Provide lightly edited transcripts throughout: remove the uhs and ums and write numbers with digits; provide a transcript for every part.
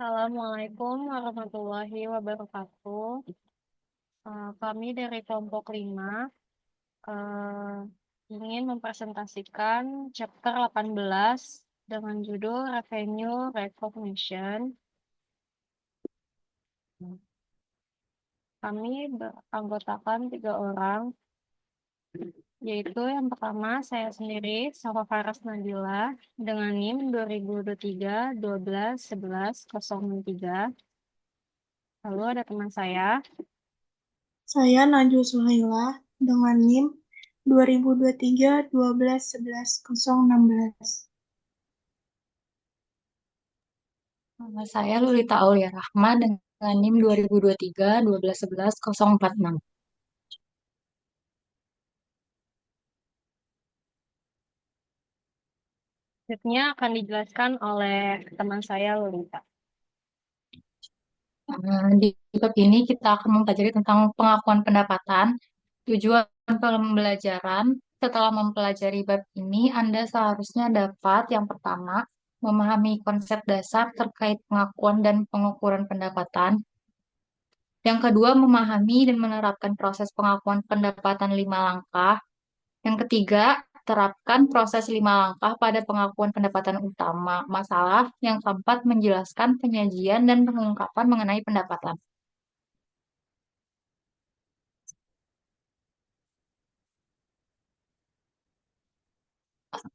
Assalamualaikum warahmatullahi wabarakatuh. Kami dari kelompok 5 eh, ingin mempresentasikan chapter 18 dengan judul Revenue Recognition. Kami beranggotakan 3 orang, yaitu yang pertama saya sendiri, Safa Faras Nabila, dengan NIM 2023 12 11 063. Lalu ada teman saya. Saya Najwa Suhaila dengan NIM 2023 12 11 016. Nama saya Lulita Aulia Rahma dengan NIM 2023 12 11 046. Selanjutnya akan dijelaskan oleh teman saya, Lolita. Di bab ini kita akan mempelajari tentang pengakuan pendapatan. Tujuan pembelajaran, setelah mempelajari bab ini, Anda seharusnya dapat yang pertama, memahami konsep dasar terkait pengakuan dan pengukuran pendapatan. Yang kedua, memahami dan menerapkan proses pengakuan pendapatan 5 langkah. Yang ketiga, terapkan proses 5 langkah pada pengakuan pendapatan utama masalah. Yang keempat, menjelaskan penyajian dan pengungkapan mengenai pendapatan.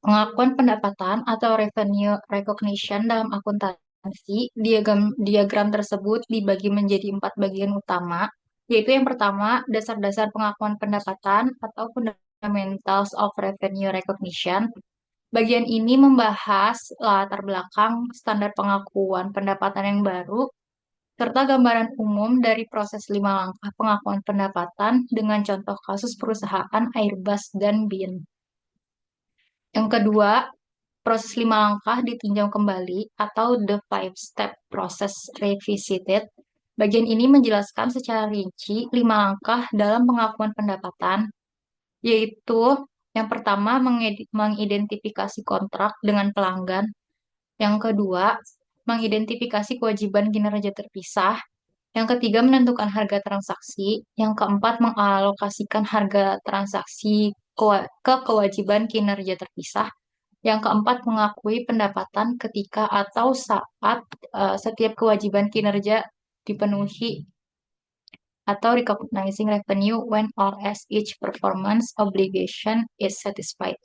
Pengakuan pendapatan atau revenue recognition dalam akuntansi, diagram tersebut dibagi menjadi 4 bagian utama, yaitu yang pertama, dasar-dasar pengakuan pendapatan atau fundamentals of revenue recognition. Bagian ini membahas latar belakang standar pengakuan pendapatan yang baru, serta gambaran umum dari proses 5 langkah pengakuan pendapatan dengan contoh kasus perusahaan Airbus dan BIN. Yang kedua, proses 5 langkah ditinjau kembali atau the five step process revisited. Bagian ini menjelaskan secara rinci 5 langkah dalam pengakuan pendapatan, yaitu yang pertama mengidentifikasi kontrak dengan pelanggan, yang kedua mengidentifikasi kewajiban kinerja terpisah, yang ketiga menentukan harga transaksi, yang keempat mengalokasikan harga transaksi ke kewajiban kinerja terpisah, yang keempat, mengakui pendapatan ketika atau saat setiap kewajiban kinerja dipenuhi, atau recognizing revenue when or as each performance obligation is satisfied.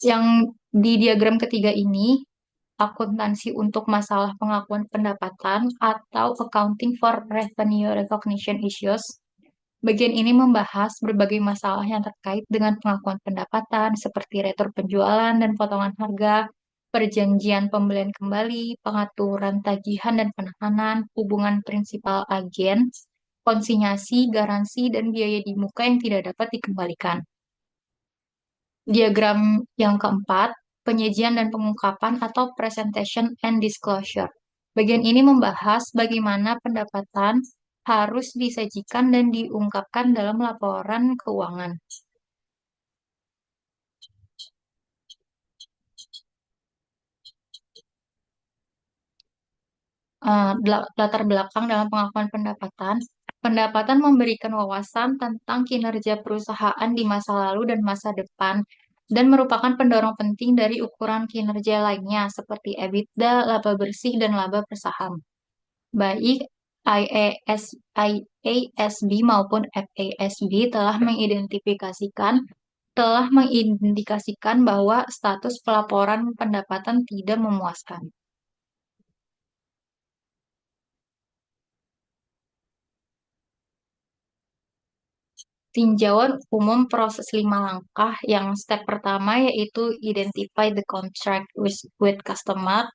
Yang di diagram ketiga ini, akuntansi untuk masalah pengakuan pendapatan atau accounting for revenue recognition issues. Bagian ini membahas berbagai masalah yang terkait dengan pengakuan pendapatan seperti retur penjualan dan potongan harga, perjanjian pembelian kembali, pengaturan tagihan dan penahanan, hubungan prinsipal agen, konsinyasi, garansi, dan biaya di muka yang tidak dapat dikembalikan. Diagram yang keempat, penyajian dan pengungkapan atau presentation and disclosure. Bagian ini membahas bagaimana pendapatan harus disajikan dan diungkapkan dalam laporan keuangan. Latar belakang dalam pengakuan pendapatan. Pendapatan memberikan wawasan tentang kinerja perusahaan di masa lalu dan masa depan, dan merupakan pendorong penting dari ukuran kinerja lainnya seperti EBITDA, laba bersih, dan laba per saham. Baik IASB maupun FASB telah mengindikasikan bahwa status pelaporan pendapatan tidak memuaskan. Tinjauan umum proses 5 langkah yang step pertama yaitu identify the contract with customer.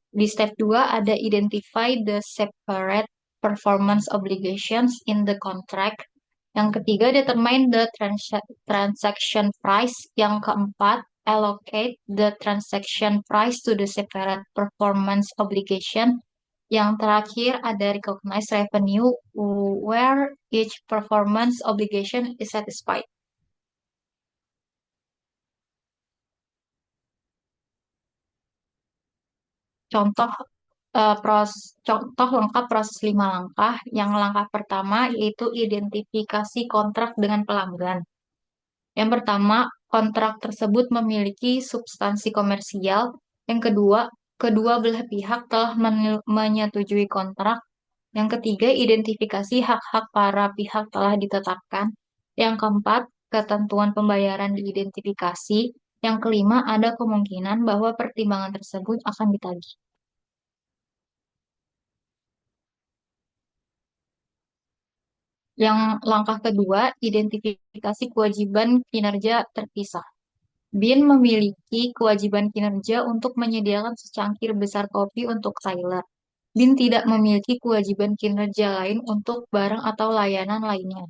Di step 2 ada identify the separate performance obligations in the contract. Yang ketiga determine the transaction price. Yang keempat allocate the transaction price to the separate performance obligation. Yang terakhir ada recognize revenue where each performance obligation is satisfied. Contoh contoh lengkap proses 5 langkah. Yang langkah pertama yaitu identifikasi kontrak dengan pelanggan. Yang pertama, kontrak tersebut memiliki substansi komersial. Yang kedua, kedua belah pihak telah menyetujui kontrak. Yang ketiga, identifikasi hak-hak para pihak telah ditetapkan. Yang keempat, ketentuan pembayaran diidentifikasi. Yang kelima, ada kemungkinan bahwa pertimbangan tersebut akan ditagih. Yang langkah kedua, identifikasi kewajiban kinerja terpisah. Bin memiliki kewajiban kinerja untuk menyediakan secangkir besar kopi untuk Tyler. Bin tidak memiliki kewajiban kinerja lain untuk barang atau layanan lainnya.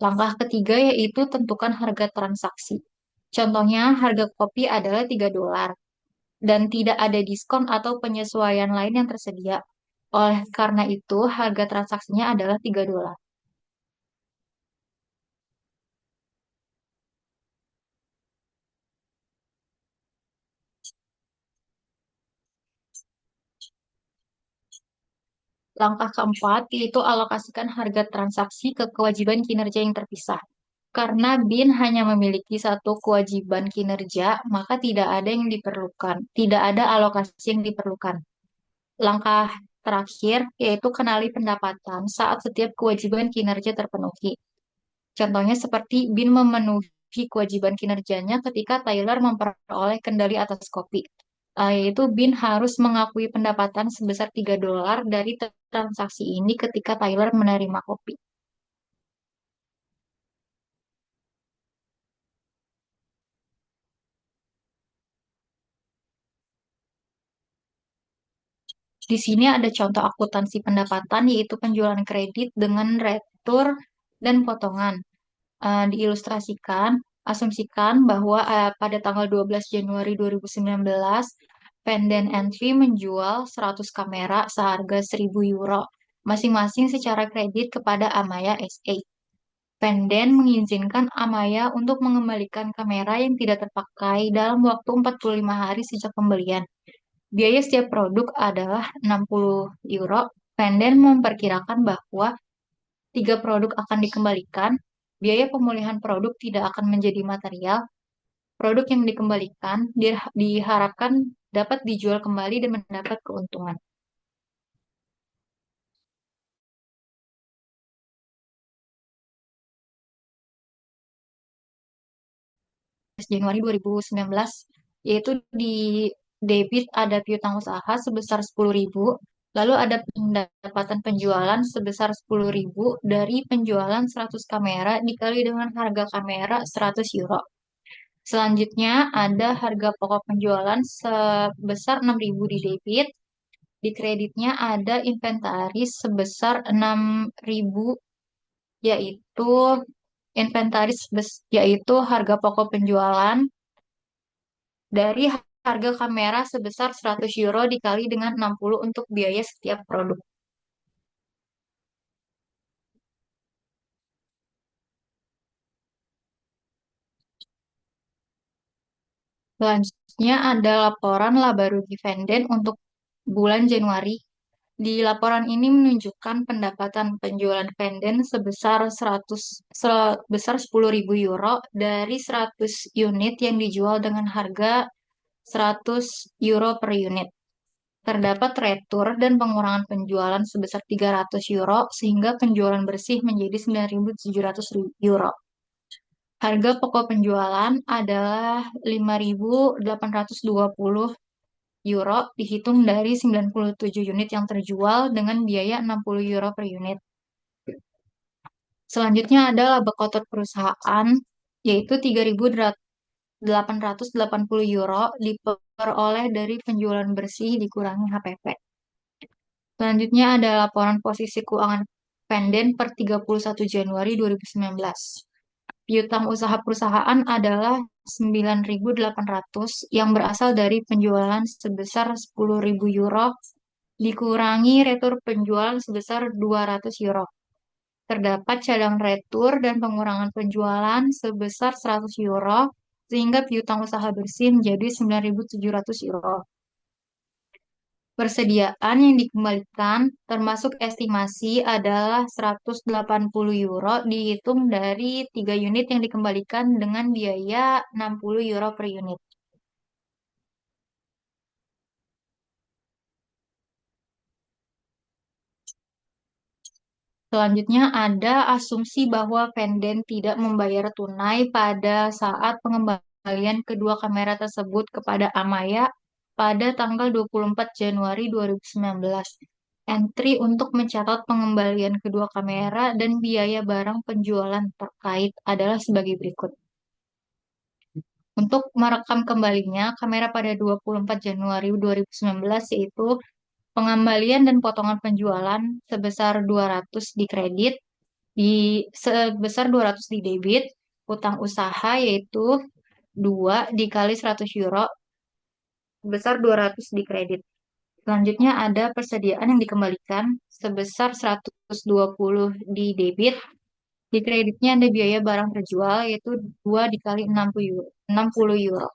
Langkah ketiga yaitu tentukan harga transaksi. Contohnya, harga kopi adalah $3 dan tidak ada diskon atau penyesuaian lain yang tersedia. Oleh karena itu, harga transaksinya adalah $3. Langkah keempat yaitu alokasikan harga transaksi ke kewajiban kinerja yang terpisah. Karena BIN hanya memiliki satu kewajiban kinerja, maka tidak ada yang diperlukan, tidak ada alokasi yang diperlukan. Langkah terakhir yaitu kenali pendapatan saat setiap kewajiban kinerja terpenuhi. Contohnya seperti BIN memenuhi kewajiban kinerjanya ketika Tyler memperoleh kendali atas kopi. Yaitu BIN harus mengakui pendapatan sebesar $3 dari transaksi ini ketika Tyler menerima kopi. Di sini ada contoh akuntansi pendapatan yaitu penjualan kredit dengan retur dan potongan. Diilustrasikan, asumsikan bahwa pada tanggal 12 Januari 2019, Pendant Entry menjual 100 kamera seharga €1.000 masing-masing secara kredit kepada Amaya SA. Pendant mengizinkan Amaya untuk mengembalikan kamera yang tidak terpakai dalam waktu 45 hari sejak pembelian. Biaya setiap produk adalah €60. Pendant memperkirakan bahwa 3 produk akan dikembalikan. Biaya pemulihan produk tidak akan menjadi material. Produk yang dikembalikan diharapkan dapat dijual kembali dan mendapat keuntungan. Januari 2019, yaitu di debit ada piutang usaha sebesar 10.000, lalu ada pendapatan penjualan sebesar 10.000 dari penjualan 100 kamera dikali dengan harga kamera €100. Selanjutnya ada harga pokok penjualan sebesar 6.000 di debit. Di kreditnya ada inventaris sebesar 6.000, yaitu yaitu harga pokok penjualan dari harga kamera sebesar €100 dikali dengan 60 untuk biaya setiap produk. Selanjutnya ada laporan laba rugi Venden untuk bulan Januari. Di laporan ini menunjukkan pendapatan penjualan Venden sebesar €10.000 dari 100 unit yang dijual dengan harga €100 per unit. Terdapat retur dan pengurangan penjualan sebesar €300 sehingga penjualan bersih menjadi €9.700. Harga pokok penjualan adalah €5.820 dihitung dari 97 unit yang terjual dengan biaya €60 per unit. Selanjutnya ada laba kotor perusahaan yaitu €3.880 diperoleh dari penjualan bersih dikurangi HPP. Selanjutnya ada laporan posisi keuangan Penden per 31 Januari 2019. Piutang usaha perusahaan adalah 9.800 yang berasal dari penjualan sebesar €10.000 dikurangi retur penjualan sebesar €200. Terdapat cadangan retur dan pengurangan penjualan sebesar €100 sehingga piutang usaha bersih menjadi €9.700. Persediaan yang dikembalikan termasuk estimasi adalah 180 euro dihitung dari 3 unit yang dikembalikan dengan biaya 60 euro per unit. Selanjutnya ada asumsi bahwa Venden tidak membayar tunai pada saat pengembalian kedua kamera tersebut kepada Amaya pada tanggal 24 Januari 2019. Entry untuk mencatat pengembalian kedua kamera dan biaya barang penjualan terkait adalah sebagai berikut. Untuk merekam kembalinya kamera pada 24 Januari 2019 yaitu pengembalian dan potongan penjualan sebesar 200 di kredit, sebesar 200 di debit, utang usaha yaitu 2 dikali 100 euro sebesar 200 di kredit. Selanjutnya ada persediaan yang dikembalikan sebesar 120 di debit. Di kreditnya ada biaya barang terjual yaitu 2 dikali 60 euro. 60 euro.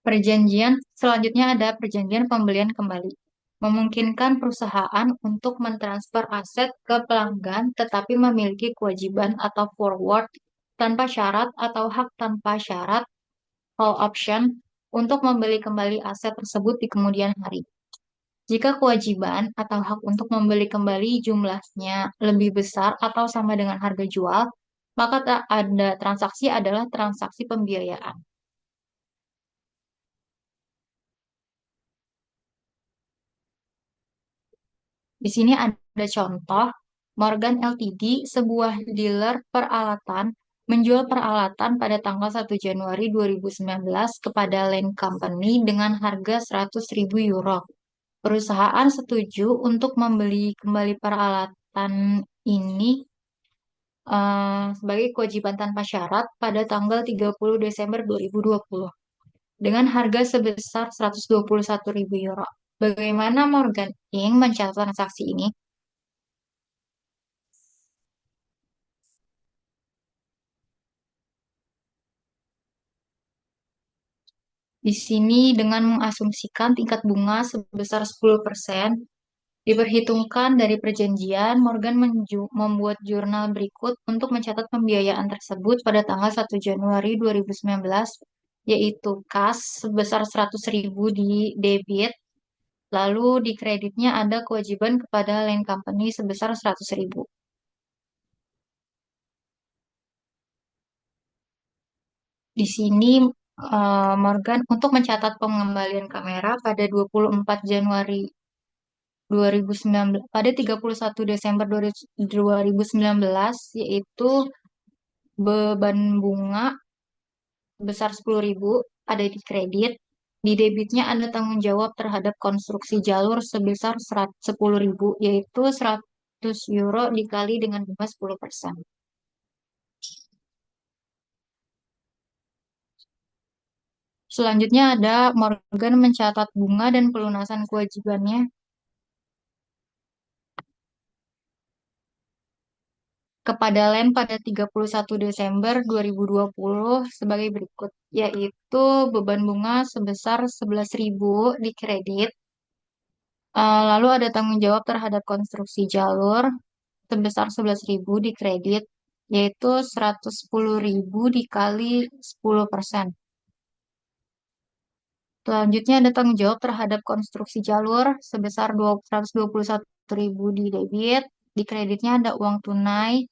Perjanjian selanjutnya ada perjanjian pembelian kembali. Memungkinkan perusahaan untuk mentransfer aset ke pelanggan tetapi memiliki kewajiban atau forward tanpa syarat atau hak tanpa syarat call option untuk membeli kembali aset tersebut di kemudian hari. Jika kewajiban atau hak untuk membeli kembali jumlahnya lebih besar atau sama dengan harga jual, maka ada transaksi adalah transaksi pembiayaan. Di sini ada contoh, Morgan Ltd, sebuah dealer peralatan, menjual peralatan pada tanggal 1 Januari 2019 kepada Land Company dengan harga 100.000 euro. Perusahaan setuju untuk membeli kembali peralatan ini sebagai kewajiban tanpa syarat pada tanggal 30 Desember 2020 dengan harga sebesar 121.000 euro. Bagaimana Morgan Inc. mencatat transaksi ini? Di sini dengan mengasumsikan tingkat bunga sebesar 10%, diperhitungkan dari perjanjian, Morgan membuat jurnal berikut untuk mencatat pembiayaan tersebut pada tanggal 1 Januari 2019, yaitu kas sebesar 100.000 di debit, lalu di kreditnya ada kewajiban kepada Land Company sebesar 100.000. Di sini Morgan untuk mencatat pengembalian kamera pada 24 Januari 2019 pada 31 Desember 2019 yaitu beban bunga sebesar 10.000 ada di kredit. Di debitnya ada tanggung jawab terhadap konstruksi jalur sebesar 10.000 yaitu 100 euro dikali dengan bunga 10%. Selanjutnya ada Morgan mencatat bunga dan pelunasan kewajibannya kepada Land pada 31 Desember 2020 sebagai berikut, yaitu beban bunga sebesar 11.000 di kredit, lalu ada tanggung jawab terhadap konstruksi jalur sebesar 11.000 di kredit, yaitu 110.000 dikali 10%. Selanjutnya ada tanggung jawab terhadap konstruksi jalur sebesar 121.000 di debit, di kreditnya ada uang tunai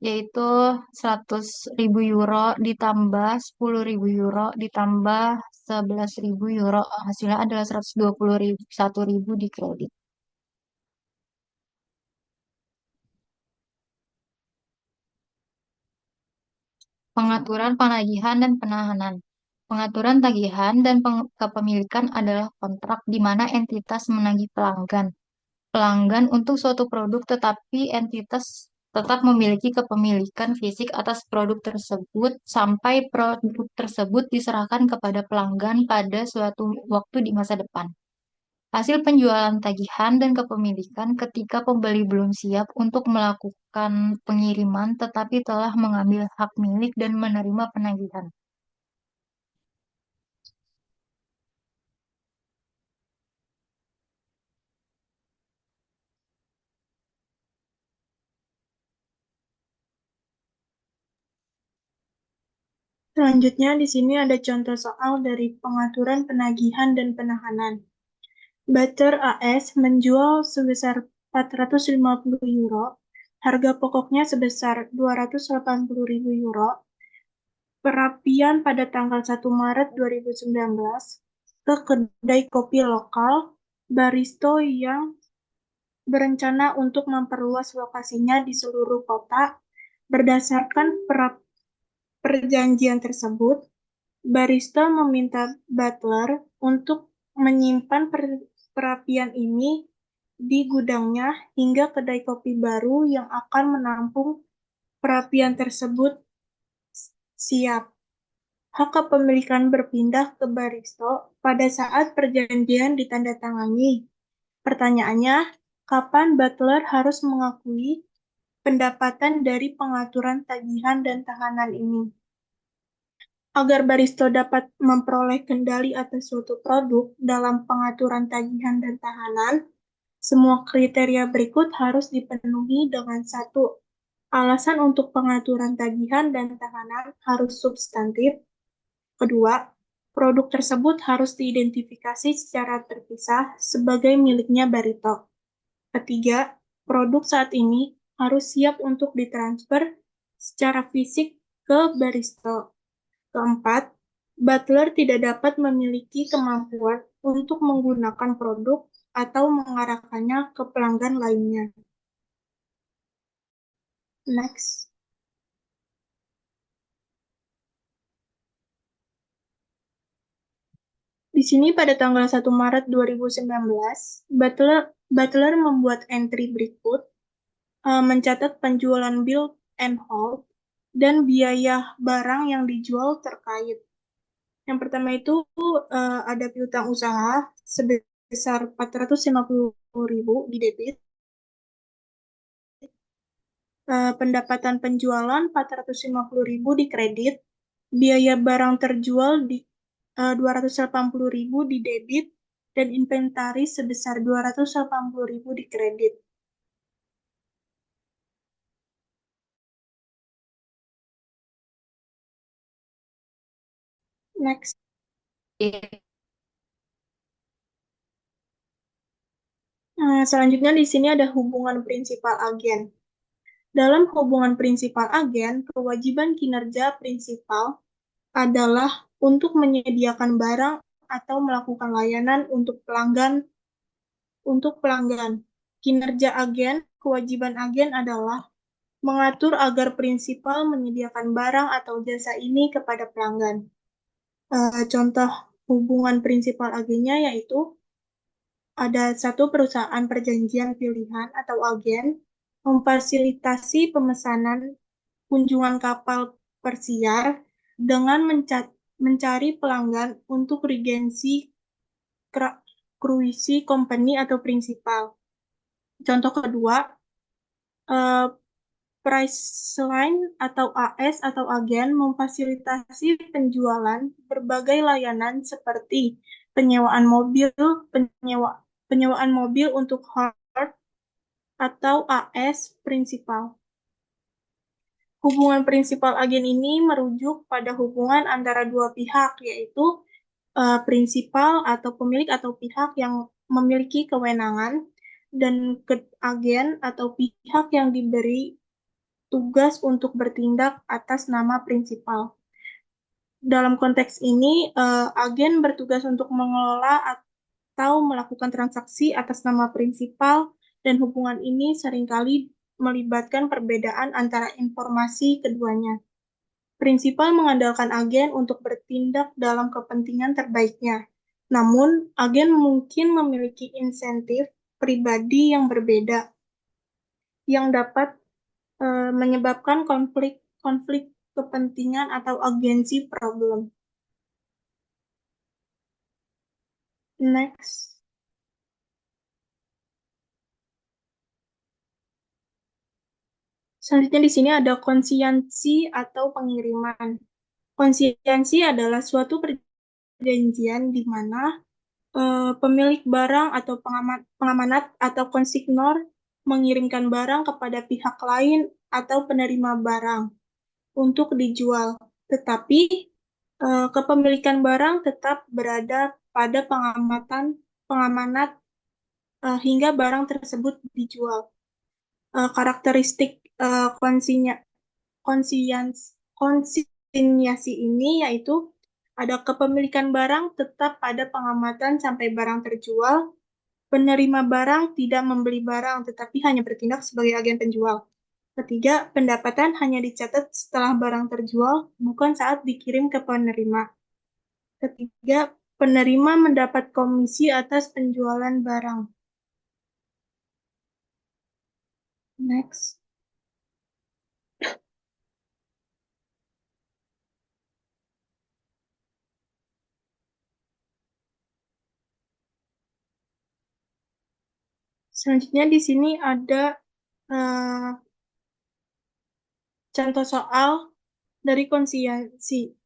yaitu 100.000 euro ditambah 10.000 euro ditambah 11.000 euro hasilnya adalah 121.000 di kredit. Pengaturan penagihan dan penahanan. Pengaturan tagihan dan kepemilikan adalah kontrak di mana entitas menagih pelanggan. Pelanggan untuk suatu produk tetapi entitas tetap memiliki kepemilikan fisik atas produk tersebut sampai produk tersebut diserahkan kepada pelanggan pada suatu waktu di masa depan. Hasil penjualan tagihan dan kepemilikan ketika pembeli belum siap untuk melakukan pengiriman tetapi telah mengambil hak milik dan menerima penagihan. Selanjutnya, di sini ada contoh soal dari pengaturan penagihan dan penahanan. Butter AS menjual sebesar 450 euro, harga pokoknya sebesar 280.000 euro, perapian pada tanggal 1 Maret 2019 ke kedai kopi lokal Baristo yang berencana untuk memperluas lokasinya di seluruh kota. Berdasarkan perjanjian tersebut, Barista meminta Butler untuk menyimpan perapian ini di gudangnya hingga kedai kopi baru yang akan menampung perapian tersebut siap. Hak kepemilikan berpindah ke Baristo pada saat perjanjian ditandatangani. Pertanyaannya, kapan Butler harus mengakui pendapatan dari pengaturan tagihan dan tahanan ini? Agar Baristo dapat memperoleh kendali atas suatu produk dalam pengaturan tagihan dan tahanan, semua kriteria berikut harus dipenuhi dengan satu. Alasan untuk pengaturan tagihan dan tahanan harus substantif. Kedua, produk tersebut harus diidentifikasi secara terpisah sebagai miliknya Barito. Ketiga, produk saat ini harus siap untuk ditransfer secara fisik ke Baristo. Keempat, Butler tidak dapat memiliki kemampuan untuk menggunakan produk atau mengarahkannya ke pelanggan lainnya. Next. Di sini pada tanggal 1 Maret 2019, Butler membuat entry berikut, mencatat penjualan bill and hold dan biaya barang yang dijual terkait. Yang pertama itu ada piutang usaha sebesar 450.000 di debit, pendapatan penjualan 450.000 di kredit, biaya barang terjual di 280.000 di debit, dan inventaris sebesar 280.000 di kredit. Next. Selanjutnya di sini ada hubungan prinsipal agen. Dalam hubungan prinsipal agen, kewajiban kinerja prinsipal adalah untuk menyediakan barang atau melakukan layanan untuk pelanggan. Kinerja agen, kewajiban agen adalah mengatur agar prinsipal menyediakan barang atau jasa ini kepada pelanggan. Contoh hubungan prinsipal agennya yaitu ada satu perusahaan perjanjian pilihan atau agen memfasilitasi pemesanan kunjungan kapal persiar dengan mencari pelanggan untuk regensi cruise company atau prinsipal. Contoh kedua, Priceline atau AS atau agen memfasilitasi penjualan berbagai layanan seperti penyewaan mobil untuk Hort atau AS prinsipal. Hubungan prinsipal agen ini merujuk pada hubungan antara dua pihak, yaitu prinsipal atau pemilik atau pihak yang memiliki kewenangan dan agen atau pihak yang diberi tugas untuk bertindak atas nama prinsipal. Dalam konteks ini, agen bertugas untuk mengelola atau melakukan transaksi atas nama prinsipal, dan hubungan ini seringkali melibatkan perbedaan antara informasi keduanya. Prinsipal mengandalkan agen untuk bertindak dalam kepentingan terbaiknya. Namun, agen mungkin memiliki insentif pribadi yang berbeda yang dapat menyebabkan konflik kepentingan atau agensi problem. Next. Selanjutnya di sini ada konsiansi atau pengiriman. Konsiansi adalah suatu perjanjian di mana pemilik barang atau pengamanat atau konsignor mengirimkan barang kepada pihak lain atau penerima barang untuk dijual. Tetapi kepemilikan barang tetap berada pada pengamanat hingga barang tersebut dijual. Karakteristik konsinyasi ini yaitu ada kepemilikan barang tetap pada pengamatan sampai barang terjual, penerima barang tidak membeli barang tetapi hanya bertindak sebagai agen penjual. Ketiga, pendapatan hanya dicatat setelah barang terjual, bukan saat dikirim ke penerima. Ketiga, penerima mendapat komisi atas penjualan barang. Next. Selanjutnya di sini ada contoh soal dari konsinyasi.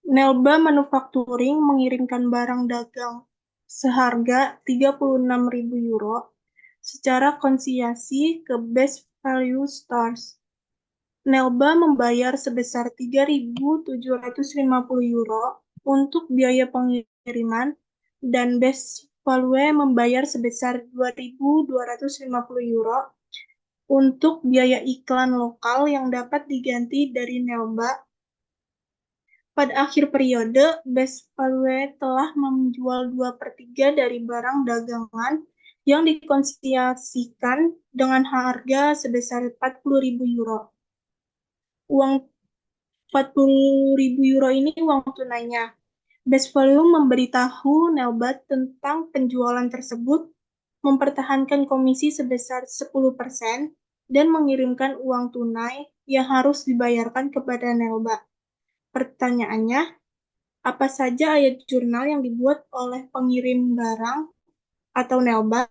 Nelba Manufacturing mengirimkan barang dagang seharga 36.000 euro secara konsinyasi ke Best Value Stores. Nelba membayar sebesar 3.750 euro untuk biaya pengiriman dan Best Value membayar sebesar 2.250 euro untuk biaya iklan lokal yang dapat diganti dari Nelba. Pada akhir periode, Best Value telah menjual 2/3 dari barang dagangan yang dikonsinyasikan dengan harga sebesar 40.000 euro. Uang 40.000 euro ini uang tunainya. Best Value memberitahu Nelba tentang penjualan tersebut, mempertahankan komisi sebesar 10%, dan mengirimkan uang tunai yang harus dibayarkan kepada Nelba. Pertanyaannya, apa saja ayat jurnal yang dibuat oleh pengirim barang atau Nelba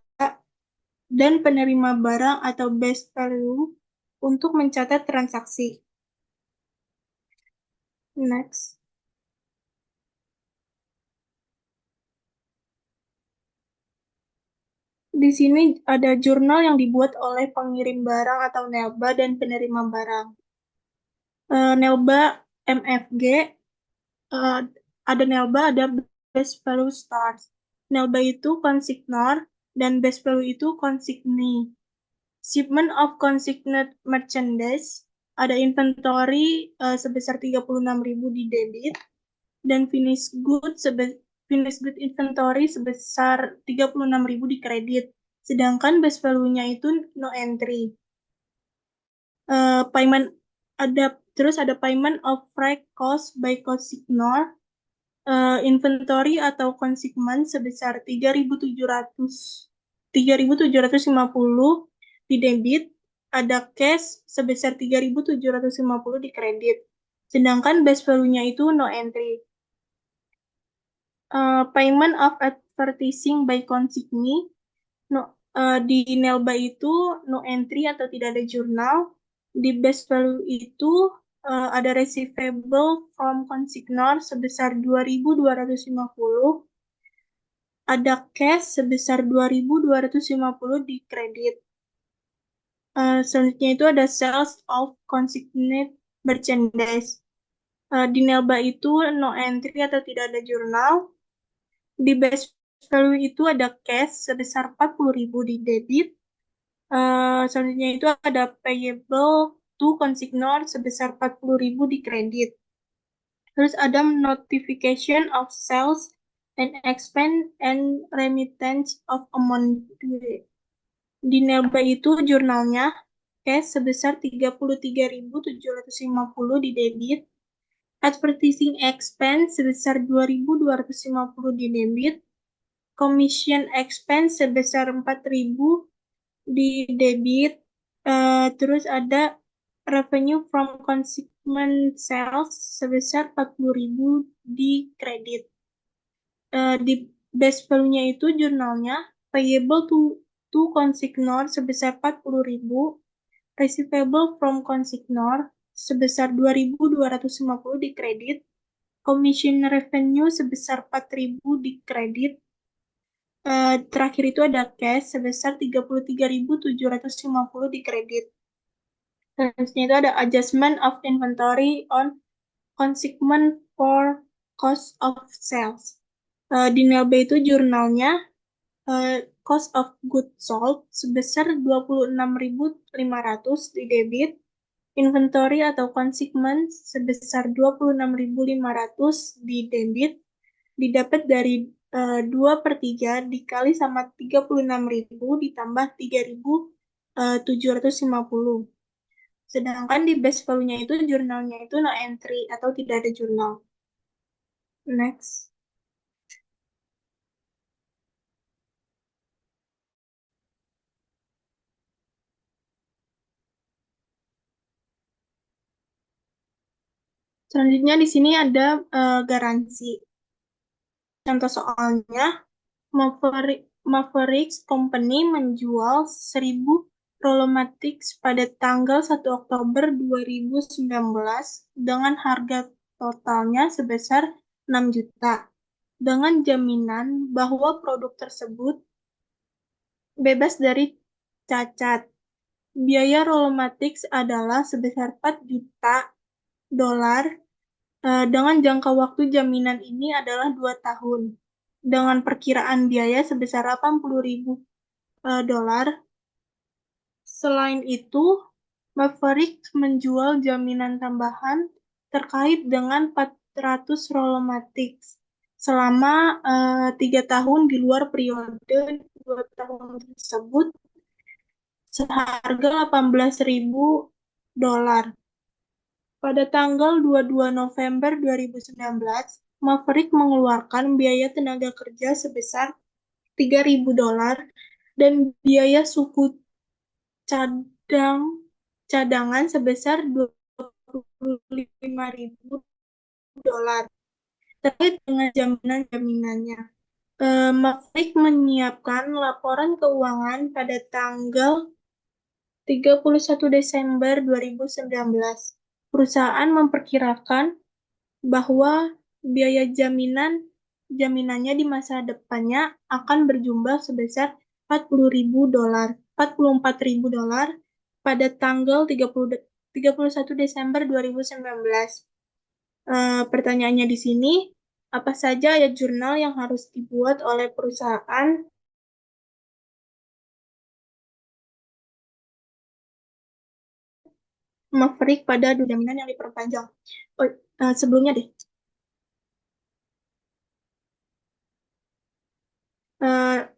dan penerima barang atau Best Value untuk mencatat transaksi? Next. Di sini ada jurnal yang dibuat oleh pengirim barang atau Nelba dan penerima barang. Nelba MFG, ada Nelba, ada Best Value Stars. Nelba itu konsignor dan Best Value itu konsigni. Shipment of consigned merchandise, ada inventory sebesar 36.000 di debit dan finished good inventory sebesar 36.000 di kredit. Sedangkan best value-nya itu no entry. Payment terus ada payment of freight cost by consignor, inventory atau consignment sebesar 3.750 di debit, ada cash sebesar 3.750 di kredit. Sedangkan best value-nya itu no entry. Payment of advertising by consignee, di Nelba itu no entry atau tidak ada jurnal. Di Best Value itu ada receivable from consignor sebesar 2.250, ada cash sebesar 2.250 di kredit. Selanjutnya itu ada sales of consigned merchandise. Di Nelba itu no entry atau tidak ada jurnal. Di Best Value itu ada cash sebesar 40.000 di debit. Selanjutnya itu ada payable to consignor sebesar 40.000 di kredit. Terus ada notification of sales and expense and remittance of amount. Di Nelba itu jurnalnya cash sebesar 33.750 di debit, advertising expense sebesar 2.250 di debit, commission expense sebesar 4.000 di debit, terus ada revenue from consignment sales sebesar 40.000 di kredit. Di best value-nya itu jurnalnya payable to to consignor sebesar 40.000, receivable from consignor sebesar 2.250 di kredit, commission revenue sebesar 4.000 di kredit, terakhir itu ada cash sebesar 33.750 di kredit. Selanjutnya itu ada adjustment of inventory on consignment for cost of sales. Di nil B itu jurnalnya cost of goods sold sebesar 26.500 di debit, inventory atau consignment sebesar 26.500 di debit, didapat dari 2/3 dikali sama 36.000 ditambah 3.750. Sedangkan di base value-nya itu jurnalnya itu no entry atau tidak ada jurnal. Next. Selanjutnya di sini ada garansi. Contoh soalnya, Mavericks Company menjual 1.000 Rolomatics pada tanggal 1 Oktober 2019 dengan harga totalnya sebesar 6 juta, dengan jaminan bahwa produk tersebut bebas dari cacat. Biaya Rolomatics adalah sebesar 4 juta dolar. Dengan jangka waktu jaminan ini adalah 2 tahun, dengan perkiraan biaya sebesar 80.000 dolar. Selain itu, Maverick menjual jaminan tambahan terkait dengan 400 Rolomatics selama 3 tahun di luar periode 2 tahun tersebut seharga 18.000 dolar. Pada tanggal 22 November 2019, Maverick mengeluarkan biaya tenaga kerja sebesar 3.000 dolar dan biaya suku cadangan sebesar 25.000 dolar terkait dengan jaminan-jaminannya. Maverick menyiapkan laporan keuangan pada tanggal 31 Desember 2019. Perusahaan memperkirakan bahwa biaya jaminannya di masa depannya akan berjumlah sebesar 40.000 dolar, 44.000 dolar pada tanggal 31 Desember 2019. Pertanyaannya di sini, apa saja ayat jurnal yang harus dibuat oleh perusahaan Maverick pada jaminan yang diperpanjang? Sebelumnya deh.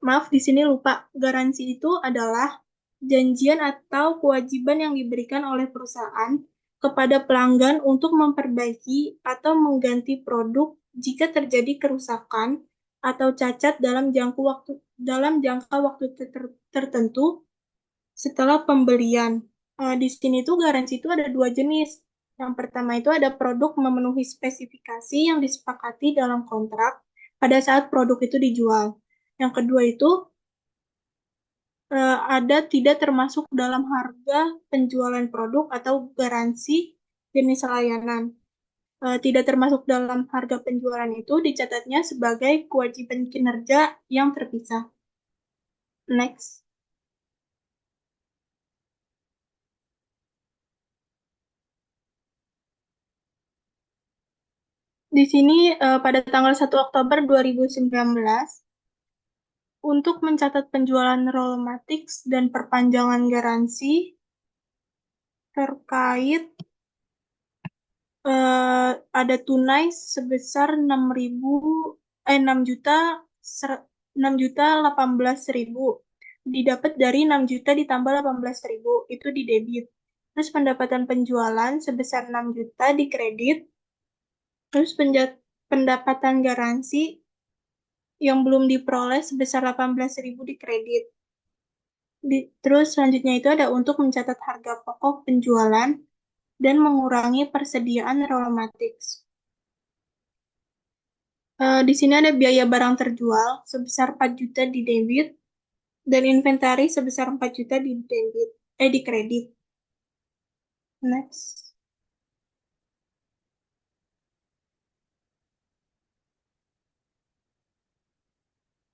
Maaf, di sini lupa. Garansi itu adalah janjian atau kewajiban yang diberikan oleh perusahaan kepada pelanggan untuk memperbaiki atau mengganti produk jika terjadi kerusakan atau cacat dalam jangka waktu tertentu setelah pembelian. Di sini tuh garansi itu ada 2 jenis. Yang pertama itu ada produk memenuhi spesifikasi yang disepakati dalam kontrak pada saat produk itu dijual. Yang kedua itu ada tidak termasuk dalam harga penjualan produk atau garansi jenis layanan. Tidak termasuk dalam harga penjualan itu dicatatnya sebagai kewajiban kinerja yang terpisah. Next. Di sini pada tanggal 1 Oktober 2019, untuk mencatat penjualan Rolomatics dan perpanjangan garansi terkait ada tunai sebesar 6.018.000 didapat dari 6 juta ditambah 18.000 itu di debit. Terus pendapatan penjualan sebesar 6 juta di kredit. Terus pendapatan garansi yang belum diperoleh sebesar 18.000 di kredit. Terus selanjutnya itu ada untuk mencatat harga pokok penjualan dan mengurangi persediaan Rolomatics. Di sini ada biaya barang terjual sebesar 4 juta di debit, dan inventaris sebesar 4 juta di kredit. Next.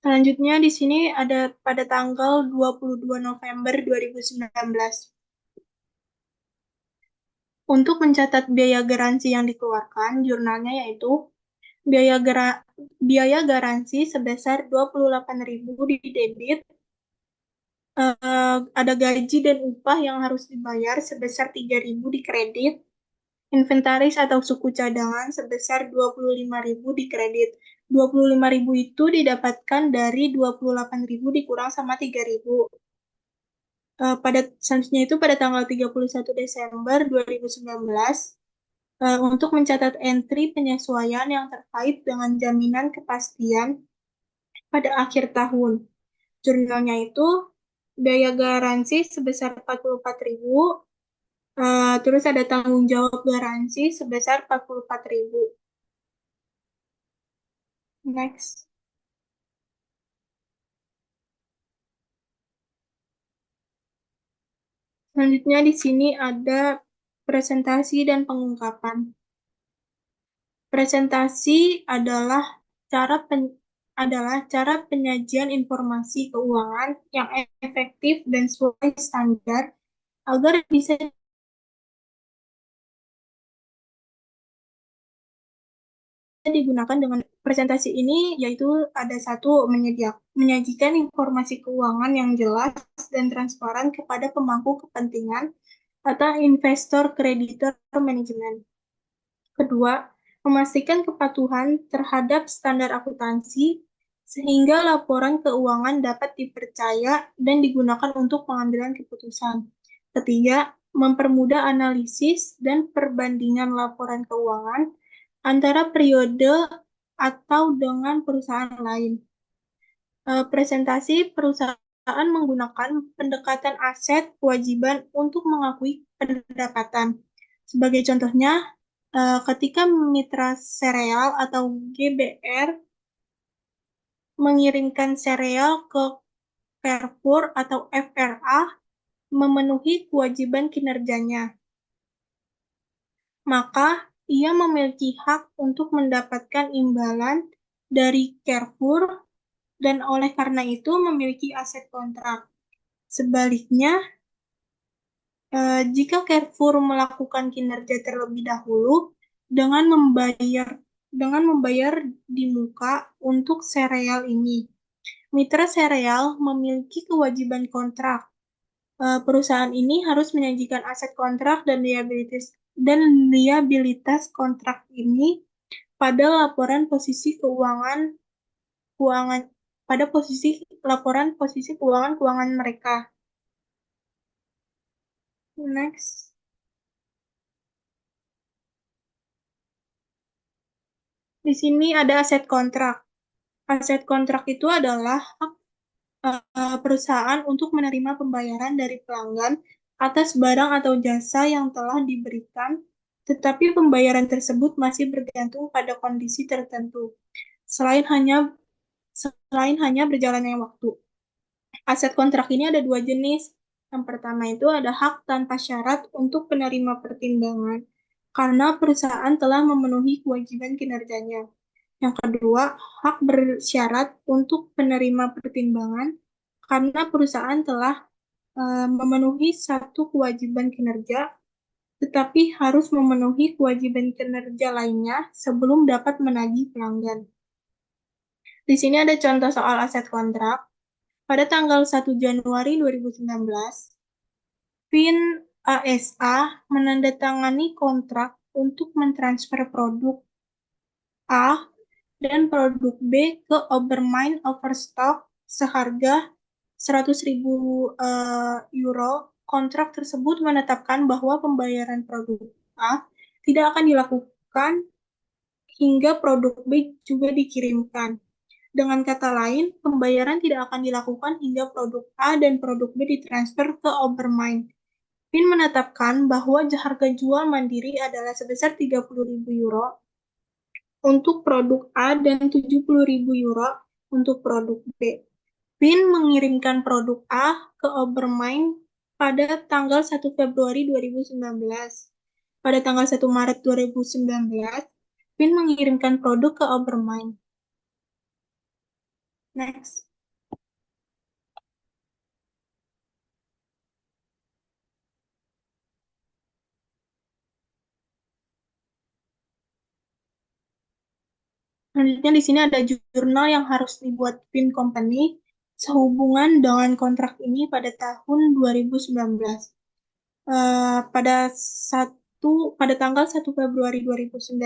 Selanjutnya di sini ada pada tanggal 22 November 2019. Untuk mencatat biaya garansi yang dikeluarkan, jurnalnya yaitu biaya garansi sebesar 28.000 di debit, ada gaji dan upah yang harus dibayar sebesar 3.000 di kredit, inventaris atau suku cadangan sebesar 25.000 di kredit. 25.000 itu didapatkan dari 28.000 dikurang sama 3.000. Selanjutnya itu pada tanggal 31 Desember 2019, untuk mencatat entry penyesuaian yang terkait dengan jaminan kepastian pada akhir tahun. Jurnalnya itu biaya garansi sebesar 44.000, terus ada tanggung jawab garansi sebesar 44.000. Next. Selanjutnya di sini ada presentasi dan pengungkapan. Presentasi adalah cara penyajian informasi keuangan yang efektif dan sesuai standar agar bisa digunakan dengan presentasi ini, yaitu ada satu, menyajikan informasi keuangan yang jelas dan transparan kepada pemangku kepentingan atau investor kreditor manajemen. Kedua, memastikan kepatuhan terhadap standar akuntansi sehingga laporan keuangan dapat dipercaya dan digunakan untuk pengambilan keputusan. Ketiga, mempermudah analisis dan perbandingan laporan keuangan antara periode atau dengan perusahaan lain. Presentasi perusahaan menggunakan pendekatan aset kewajiban untuk mengakui pendapatan. Sebagai contohnya, ketika mitra sereal atau GBR mengirimkan sereal ke Carrefour atau FRA memenuhi kewajiban kinerjanya, maka ia memiliki hak untuk mendapatkan imbalan dari Carrefour dan oleh karena itu memiliki aset kontrak. Sebaliknya, jika Carrefour melakukan kinerja terlebih dahulu dengan membayar di muka untuk sereal ini, mitra sereal memiliki kewajiban kontrak. Perusahaan ini harus menyajikan aset kontrak dan liabilitas kontrak ini pada laporan posisi keuangan mereka. Next. Di sini ada aset kontrak. Aset kontrak itu adalah hak perusahaan untuk menerima pembayaran dari pelanggan atas barang atau jasa yang telah diberikan, tetapi pembayaran tersebut masih bergantung pada kondisi tertentu, selain hanya berjalannya waktu. Aset kontrak ini ada dua jenis. Yang pertama itu ada hak tanpa syarat untuk penerima pertimbangan, karena perusahaan telah memenuhi kewajiban kinerjanya. Yang kedua, hak bersyarat untuk penerima pertimbangan, karena perusahaan telah memenuhi satu kewajiban kinerja, tetapi harus memenuhi kewajiban kinerja lainnya sebelum dapat menagih pelanggan. Di sini ada contoh soal aset kontrak. Pada tanggal 1 Januari 2019, Vin ASA menandatangani kontrak untuk mentransfer produk A dan produk B ke Obermain Overstock seharga 100.000 euro. Kontrak tersebut menetapkan bahwa pembayaran produk A tidak akan dilakukan hingga produk B juga dikirimkan. Dengan kata lain, pembayaran tidak akan dilakukan hingga produk A dan produk B ditransfer ke Obermain. Vin menetapkan bahwa harga jual mandiri adalah sebesar 30.000 euro untuk produk A dan 70.000 euro untuk produk B. Pin mengirimkan produk A ke Obermain pada tanggal 1 Februari 2019. Pada tanggal 1 Maret 2019, Pin mengirimkan produk ke Obermain. Next. Selanjutnya di sini ada jurnal yang harus dibuat Pin Company sehubungan dengan kontrak ini pada tahun 2019. Pada tanggal 1 Februari 2019,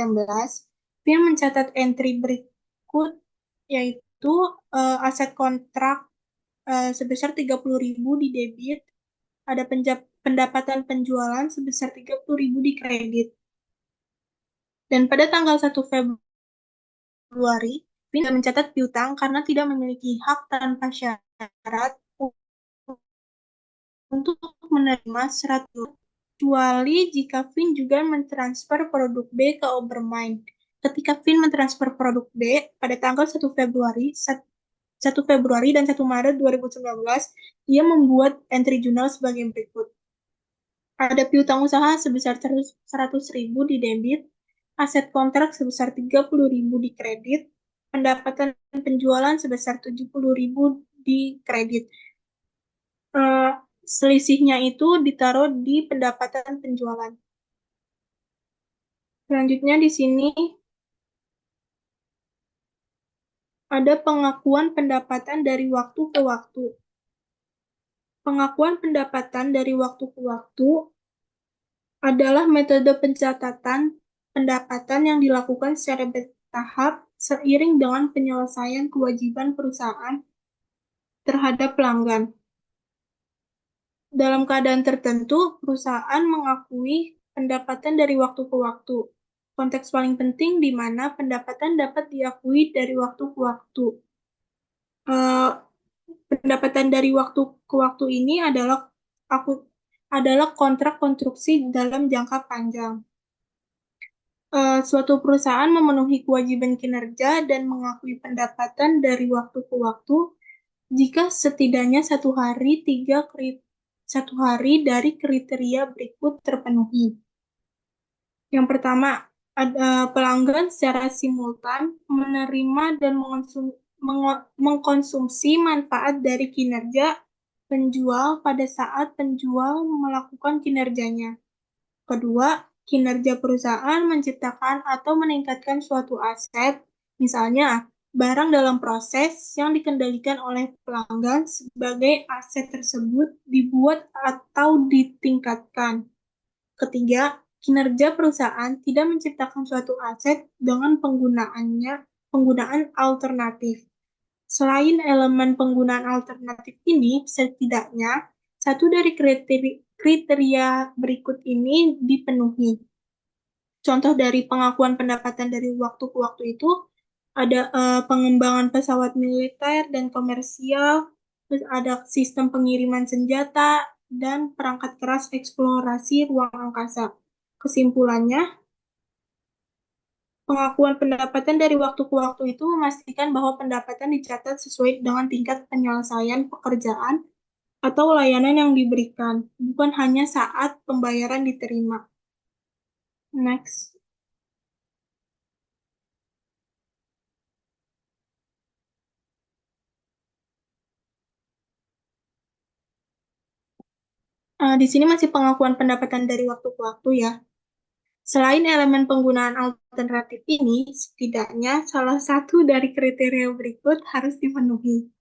Pin mencatat entry berikut, yaitu aset kontrak sebesar 30.000 di debit, ada pendapatan penjualan sebesar 30.000 di kredit. Dan pada tanggal 1 Februari, Pin tidak mencatat piutang karena tidak memiliki hak tanpa syarat untuk menerima serat kecuali jika Vin juga mentransfer produk B ke Obermain. Ketika Vin mentransfer produk B pada tanggal 1 Februari dan 1 Maret 2019, ia membuat entry jurnal sebagai berikut. Ada piutang usaha sebesar 100.000 di debit, aset kontrak sebesar 30.000 di kredit, pendapatan penjualan sebesar 70.000 di kredit. Selisihnya itu ditaruh di pendapatan penjualan. Selanjutnya di sini ada pengakuan pendapatan dari waktu ke waktu. Pengakuan pendapatan dari waktu ke waktu adalah metode pencatatan pendapatan yang dilakukan secara bertahap seiring dengan penyelesaian kewajiban perusahaan terhadap pelanggan. Dalam keadaan tertentu, perusahaan mengakui pendapatan dari waktu ke waktu. Konteks paling penting di mana pendapatan dapat diakui dari waktu ke waktu. Pendapatan dari waktu ke waktu ini adalah kontrak konstruksi dalam jangka panjang. Suatu perusahaan memenuhi kewajiban kinerja dan mengakui pendapatan dari waktu ke waktu jika setidaknya satu hari dari kriteria berikut terpenuhi. Yang pertama, pelanggan secara simultan menerima dan mengkonsumsi manfaat dari kinerja penjual pada saat penjual melakukan kinerjanya. Kedua, kinerja perusahaan menciptakan atau meningkatkan suatu aset, misalnya barang dalam proses yang dikendalikan oleh pelanggan sebagai aset tersebut dibuat atau ditingkatkan. Ketiga, kinerja perusahaan tidak menciptakan suatu aset dengan penggunaan alternatif. Selain elemen penggunaan alternatif ini, setidaknya satu dari kriteria berikut ini dipenuhi. Contoh dari pengakuan pendapatan dari waktu ke waktu itu ada pengembangan pesawat militer dan komersial, terus ada sistem pengiriman senjata, dan perangkat keras eksplorasi ruang angkasa. Kesimpulannya, pengakuan pendapatan dari waktu ke waktu itu memastikan bahwa pendapatan dicatat sesuai dengan tingkat penyelesaian pekerjaan atau layanan yang diberikan, bukan hanya saat pembayaran diterima. Next. Di sini masih pengakuan pendapatan dari waktu ke waktu ya. Selain elemen penggunaan alternatif ini, setidaknya salah satu dari kriteria berikut harus dipenuhi.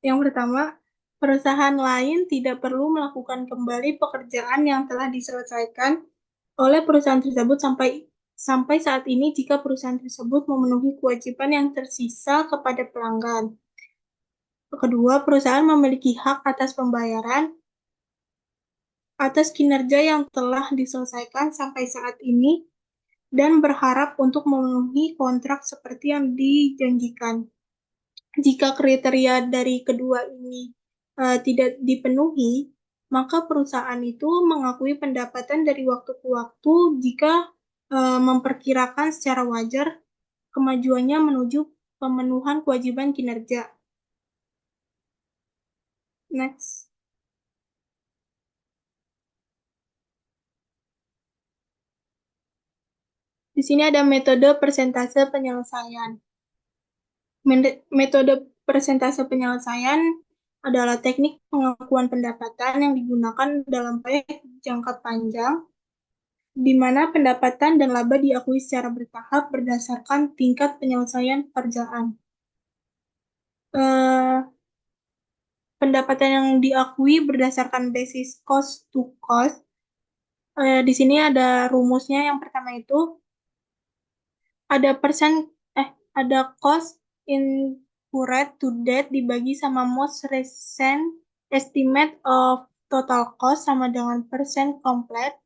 Yang pertama, perusahaan lain tidak perlu melakukan kembali pekerjaan yang telah diselesaikan oleh perusahaan tersebut sampai saat ini jika perusahaan tersebut memenuhi kewajiban yang tersisa kepada pelanggan. Kedua, perusahaan memiliki hak atas pembayaran atas kinerja yang telah diselesaikan sampai saat ini dan berharap untuk memenuhi kontrak seperti yang dijanjikan. Jika kriteria dari kedua ini tidak dipenuhi, maka perusahaan itu mengakui pendapatan dari waktu ke waktu jika memperkirakan secara wajar kemajuannya menuju pemenuhan kewajiban kinerja. Next. Di sini ada metode persentase penyelesaian. Metode persentase penyelesaian adalah teknik pengakuan pendapatan yang digunakan dalam proyek jangka panjang, di mana pendapatan dan laba diakui secara bertahap berdasarkan tingkat penyelesaian pekerjaan. Pendapatan yang diakui berdasarkan basis cost to cost. Di sini ada rumusnya. Yang pertama itu ada ada cost incurred to date dibagi sama most recent estimate of total cost sama dengan persen complete.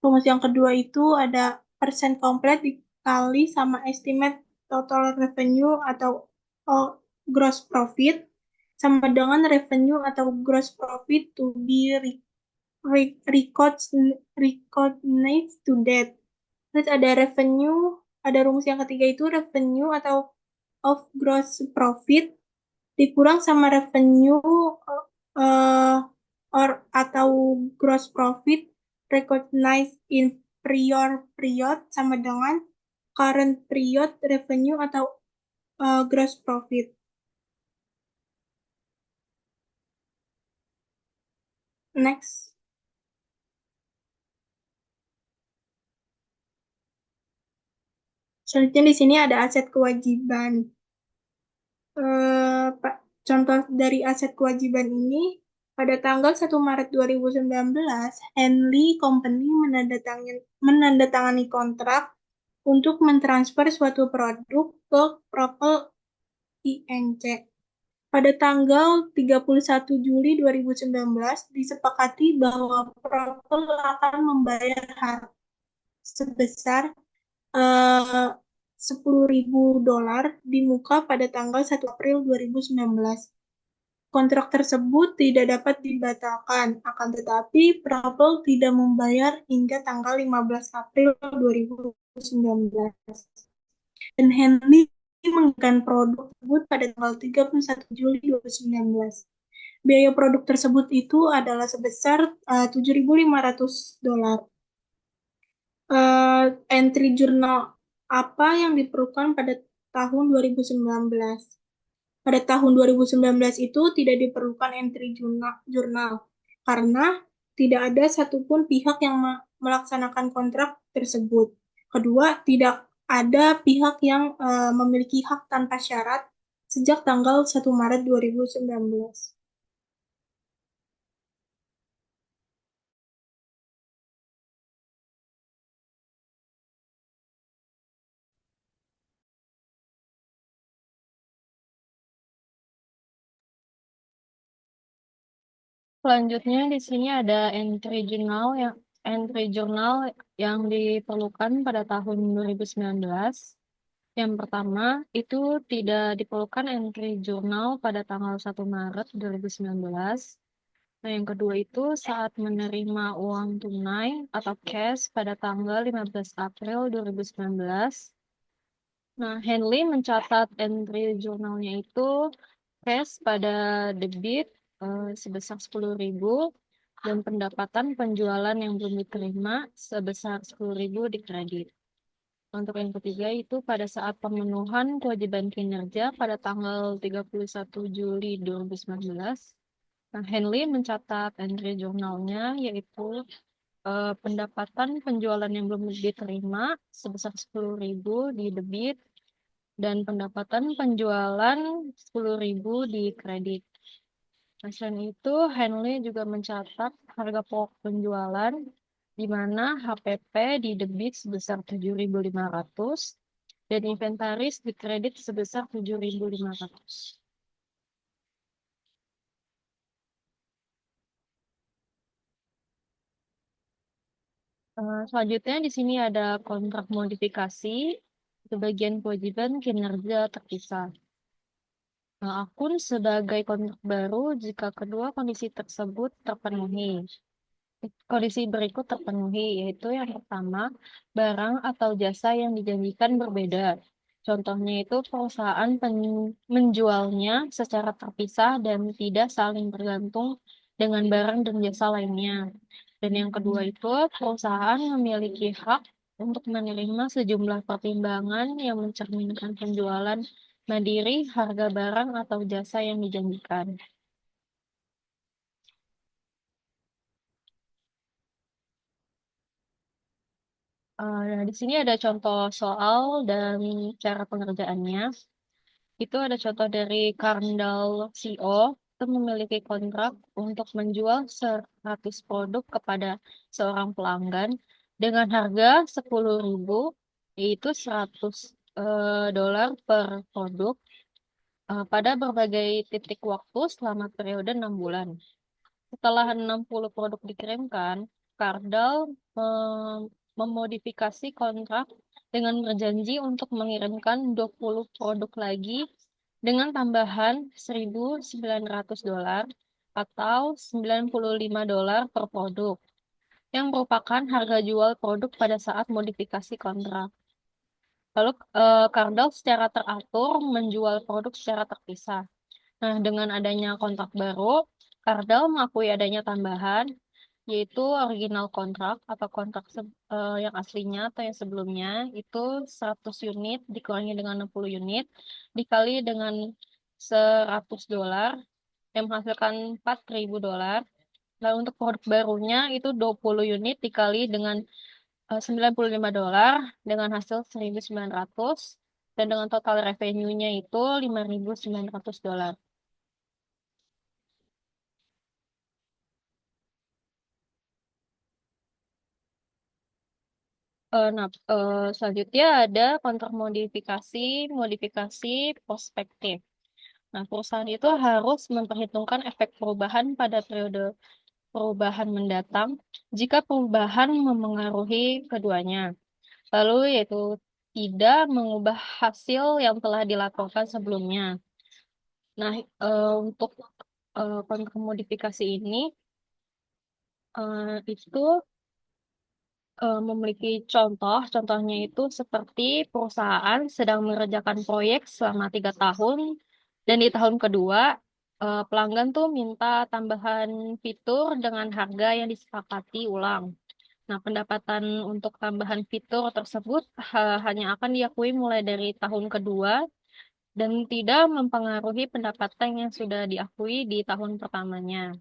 Rumus yang kedua itu ada persen complete dikali sama estimate total revenue atau gross profit sama dengan revenue atau gross profit to be recognized to date. Terus ada revenue, ada rumus yang ketiga itu revenue atau of gross profit dikurang sama revenue atau gross profit recognized in prior period sama dengan current period revenue atau gross profit. Next. Selanjutnya di sini ada aset kewajiban. Contoh dari aset kewajiban ini, pada tanggal 1 Maret 2019, Henley Company menandatangani kontrak untuk mentransfer suatu produk ke Propel INC. Pada tanggal 31 Juli 2019, disepakati bahwa Propel akan membayar sebesar $10.000 di muka pada tanggal 1 April 2019. Kontrak tersebut tidak dapat dibatalkan, akan tetapi Propel tidak membayar hingga tanggal 15 April 2019. Dan Henley mengirimkan produk tersebut pada tanggal 31 Juli 2019. Biaya produk tersebut itu adalah sebesar $7.500. Entry jurnal apa yang diperlukan pada tahun 2019? Pada tahun 2019 itu tidak diperlukan entry jurnal karena tidak ada satupun pihak yang melaksanakan kontrak tersebut. Kedua, tidak ada pihak yang memiliki hak tanpa syarat sejak tanggal 1 Maret 2019. Selanjutnya di sini ada entry journal yang diperlukan pada tahun 2019. Yang pertama, itu tidak diperlukan entry journal pada tanggal 1 Maret 2019. Nah, yang kedua itu saat menerima uang tunai atau cash pada tanggal 15 April 2019. Nah, Henley mencatat entry jurnalnya itu cash pada debit sebesar 10.000 dan pendapatan penjualan yang belum diterima sebesar 10.000 di kredit. Untuk yang ketiga itu pada saat pemenuhan kewajiban kinerja pada tanggal 31 Juli 2019. Nah, Henley mencatat entry jurnalnya yaitu pendapatan penjualan yang belum diterima sebesar 10.000 di debit dan pendapatan penjualan 10.000 di kredit. Nah, selain itu, Henley juga mencatat harga pokok penjualan di mana HPP di debit sebesar 7.500 dan inventaris di kredit sebesar 7.500. Selanjutnya di sini ada kontrak modifikasi, itu bagian kewajiban kinerja terpisah. Nah, akun sebagai kontrak baru jika kedua kondisi tersebut terpenuhi. Kondisi berikut terpenuhi, yaitu yang pertama, barang atau jasa yang dijanjikan berbeda. Contohnya itu perusahaan menjualnya secara terpisah dan tidak saling bergantung dengan barang dan jasa lainnya. Dan yang kedua itu perusahaan memiliki hak untuk menerima sejumlah pertimbangan yang mencerminkan penjualan mandiri, harga barang atau jasa yang dijanjikan. Nah, di sini ada contoh soal dan cara pengerjaannya. Itu ada contoh dari Karndal CO, itu memiliki kontrak untuk menjual 100 produk kepada seorang pelanggan dengan harga 10.000, yaitu 100 dolar per produk pada berbagai titik waktu selama periode 6 bulan. Setelah 60 produk dikirimkan, Kardal memodifikasi kontrak dengan berjanji untuk mengirimkan 20 produk lagi dengan tambahan 1.900 dolar atau 95 dolar per produk, yang merupakan harga jual produk pada saat modifikasi kontrak. Lalu Kardal secara teratur menjual produk secara terpisah. Nah, dengan adanya kontrak baru, Kardal mengakui adanya tambahan, yaitu original kontrak atau kontrak yang aslinya atau yang sebelumnya itu 100 unit dikurangi dengan 60 unit dikali dengan 100 dolar yang menghasilkan 4.000 dolar. Lalu untuk produk barunya itu 20 unit dikali dengan 95 dolar dengan hasil 1.900 dan dengan total revenue-nya itu 5.900 dolar. Selanjutnya ada kontrak modifikasi prospektif. Nah, perusahaan itu harus memperhitungkan efek perubahan pada periode perubahan mendatang jika perubahan memengaruhi keduanya. Lalu yaitu tidak mengubah hasil yang telah dilaporkan sebelumnya. Nah, untuk kontrak modifikasi ini itu memiliki contohnya itu seperti perusahaan sedang mengerjakan proyek selama 3 tahun, dan di tahun kedua pelanggan tuh minta tambahan fitur dengan harga yang disepakati ulang. Nah, pendapatan untuk tambahan fitur tersebut hanya akan diakui mulai dari tahun kedua dan tidak mempengaruhi pendapatan yang sudah diakui di tahun pertamanya.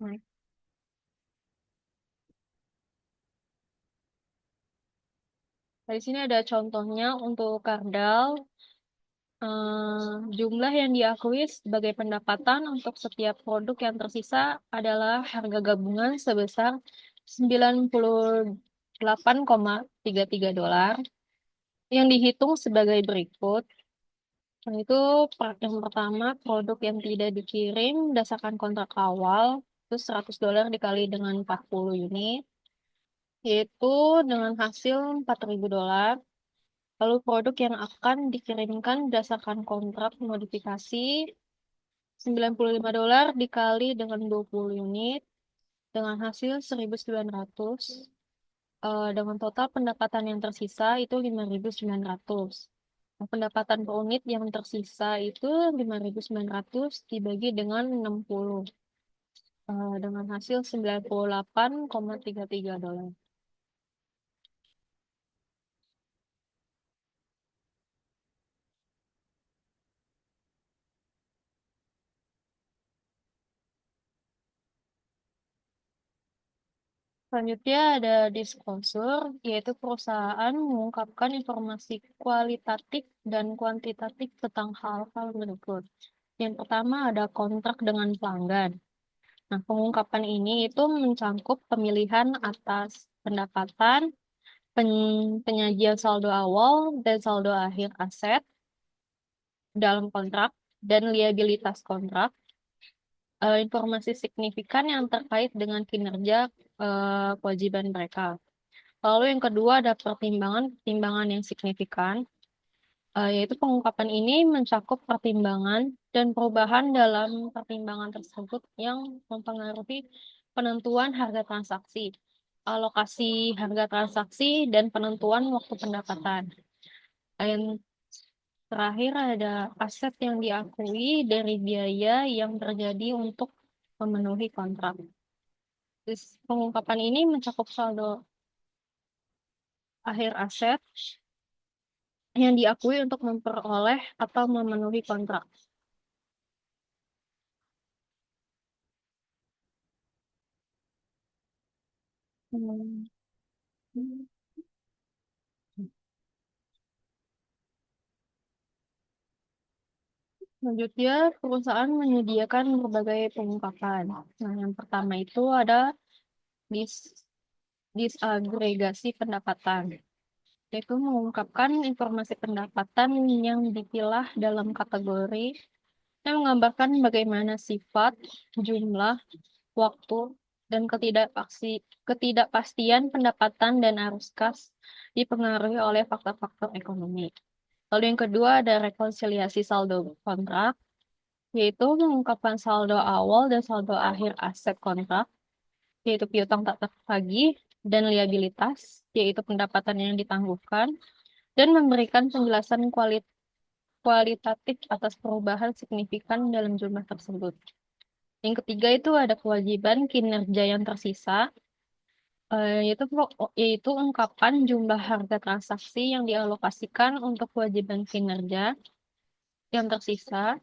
Nah, di sini ada contohnya untuk Kardal. Jumlah yang diakui sebagai pendapatan untuk setiap produk yang tersisa adalah harga gabungan sebesar 98,33 dolar yang dihitung sebagai berikut. Nah, itu yang pertama produk yang tidak dikirim berdasarkan kontrak awal itu 100 dolar dikali dengan 40 unit, yaitu dengan hasil 4.000 dolar. Lalu produk yang akan dikirimkan berdasarkan kontrak modifikasi 95 dolar dikali dengan 20 unit dengan hasil 1.900. Dengan total pendapatan yang tersisa itu 5.900. Nah, pendapatan per unit yang tersisa itu 5.900 dibagi dengan 60 dengan hasil 98,33 dolar. Selanjutnya ada disclosure, yaitu perusahaan mengungkapkan informasi kualitatif dan kuantitatif tentang hal-hal berikut. Yang pertama ada kontrak dengan pelanggan. Nah, pengungkapan ini itu mencangkup pemilihan atas pendapatan, penyajian saldo awal dan saldo akhir aset dalam kontrak, dan liabilitas kontrak, informasi signifikan yang terkait dengan kinerja kewajiban mereka. Lalu yang kedua ada pertimbangan yang signifikan, yaitu pengungkapan ini mencakup pertimbangan dan perubahan dalam pertimbangan tersebut yang mempengaruhi penentuan harga transaksi. alokasi harga transaksi, dan penentuan waktu pendapatan. Yang terakhir ada aset yang diakui dari biaya yang terjadi untuk memenuhi kontrak. Terus, pengungkapan ini mencakup saldo akhir aset yang diakui untuk memperoleh atau memenuhi kontrak. Hmm. Selanjutnya, perusahaan menyediakan berbagai pengungkapan. Nah, yang pertama itu ada dis disagregasi pendapatan, yaitu mengungkapkan informasi pendapatan yang dipilah dalam kategori yang menggambarkan bagaimana sifat, jumlah, waktu, dan ketidakpastian pendapatan dan arus kas dipengaruhi oleh faktor-faktor ekonomi. Lalu yang kedua ada rekonsiliasi saldo kontrak, yaitu mengungkapkan saldo awal dan saldo akhir aset kontrak, yaitu piutang tak tertagih dan liabilitas, yaitu pendapatan yang ditangguhkan, dan memberikan penjelasan kualitatif atas perubahan signifikan dalam jumlah tersebut. Yang ketiga itu ada kewajiban kinerja yang tersisa, yaitu ungkapan jumlah harga transaksi yang dialokasikan untuk kewajiban kinerja yang tersisa